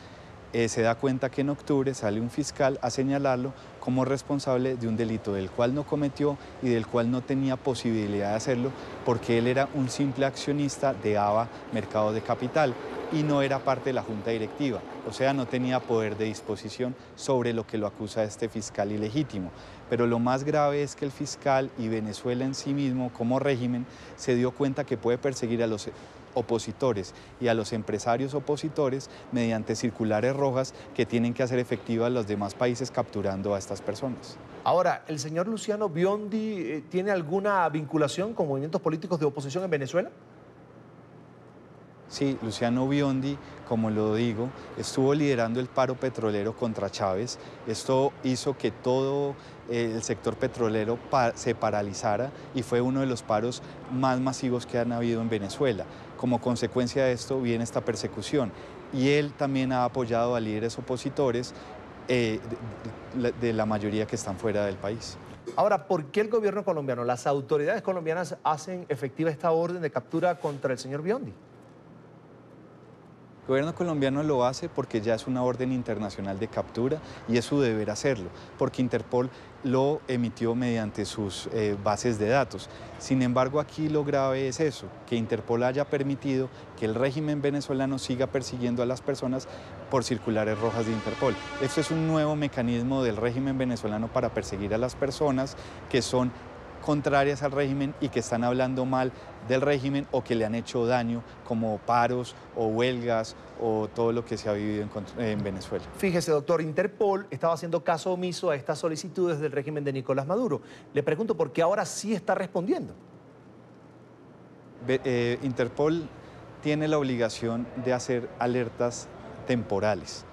se da cuenta que en octubre sale un fiscal a señalarlo como responsable de un delito del cual no cometió y del cual no tenía posibilidad de hacerlo porque él era un simple accionista de ABA Mercado de Capital y no era parte de la junta directiva, o sea, no tenía poder de disposición sobre lo que lo acusa este fiscal ilegítimo. Pero lo más grave es que el fiscal y Venezuela en sí mismo, como régimen, se dio cuenta que puede perseguir a los opositores y a los empresarios opositores mediante circulares rojas que tienen que hacer efectivas los demás países capturando a estas personas. Ahora, ¿el señor Luciano Biondi tiene alguna vinculación con movimientos políticos de oposición en Venezuela? Sí, Luciano Biondi, como lo digo, estuvo liderando el paro petrolero contra Chávez. Esto hizo que todo el sector petrolero se paralizara y fue uno de los paros más masivos que han habido en Venezuela. Como consecuencia de esto viene esta persecución y él también ha apoyado a líderes opositores de la mayoría que están fuera del país. Ahora, ¿por qué el gobierno colombiano, las autoridades colombianas hacen efectiva esta orden de captura contra el señor Biondi? El gobierno colombiano lo hace porque ya es una orden internacional de captura y es su deber hacerlo, porque Interpol lo emitió mediante sus bases de datos. Sin embargo, aquí lo grave es eso, que Interpol haya permitido que el régimen venezolano siga persiguiendo a las personas por circulares rojas de Interpol. Esto es un nuevo mecanismo del régimen venezolano para perseguir a las personas que son contrarias al régimen y que están hablando mal del régimen o que le han hecho daño, como paros o huelgas o todo lo que se ha vivido en Venezuela. Fíjese, doctor, Interpol estaba haciendo caso omiso a estas solicitudes del régimen de Nicolás Maduro. Le pregunto por qué ahora sí está respondiendo. Interpol tiene la obligación de hacer alertas temporales.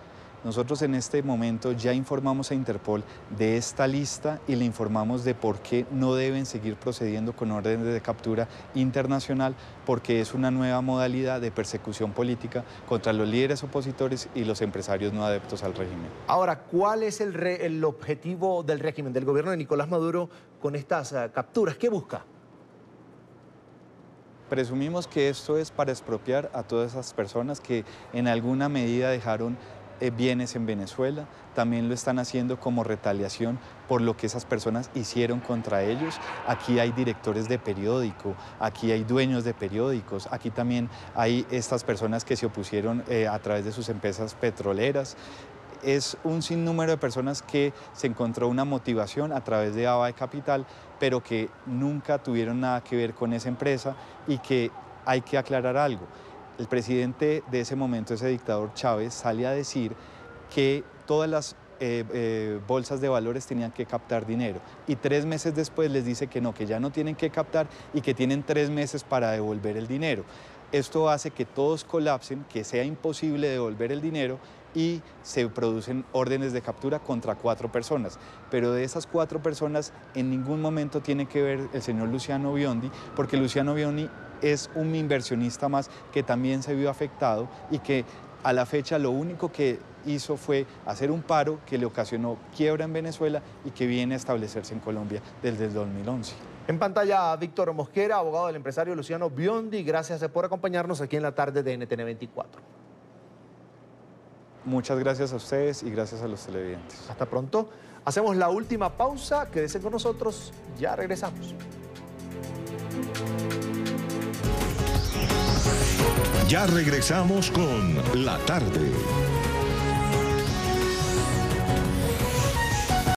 Nosotros en este momento ya informamos a Interpol de esta lista y le informamos de por qué no deben seguir procediendo con órdenes de captura internacional, porque es una nueva modalidad de persecución política contra los líderes opositores y los empresarios no adeptos al régimen. Ahora, ¿cuál es el objetivo del régimen, del gobierno de Nicolás Maduro con estas capturas? ¿Qué busca? Presumimos que esto es para expropiar a todas esas personas que en alguna medida dejaron bienes en Venezuela, también lo están haciendo como retaliación por lo que esas personas hicieron contra ellos. Aquí hay directores de periódico, aquí hay dueños de periódicos, aquí también hay estas personas que se opusieron a través de sus empresas petroleras. Es un sinnúmero de personas que se encontró una motivación a través de ABA de Capital, pero que nunca tuvieron nada que ver con esa empresa y que hay que aclarar algo. El presidente de ese momento, ese dictador Chávez, sale a decir que todas las bolsas de valores tenían que captar dinero y 3 meses después les dice que no, que ya no tienen que captar y que tienen 3 meses para devolver el dinero. Esto hace que todos colapsen, que sea imposible devolver el dinero y se producen órdenes de captura contra 4 personas. Pero de esas 4 personas en ningún momento tiene que ver el señor Luciano Biondi, porque Luciano Biondi es un inversionista más que también se vio afectado y que a la fecha lo único que hizo fue hacer un paro que le ocasionó quiebra en Venezuela y que viene a establecerse en Colombia desde el 2011. En pantalla, Víctor Mosquera, abogado del empresario Luciano Biondi. Gracias por acompañarnos aquí en la tarde de NTN 24. Muchas gracias a ustedes y gracias a los televidentes. Hasta pronto. Hacemos la última pausa. Quédense con nosotros. Ya regresamos. Ya regresamos con La Tarde.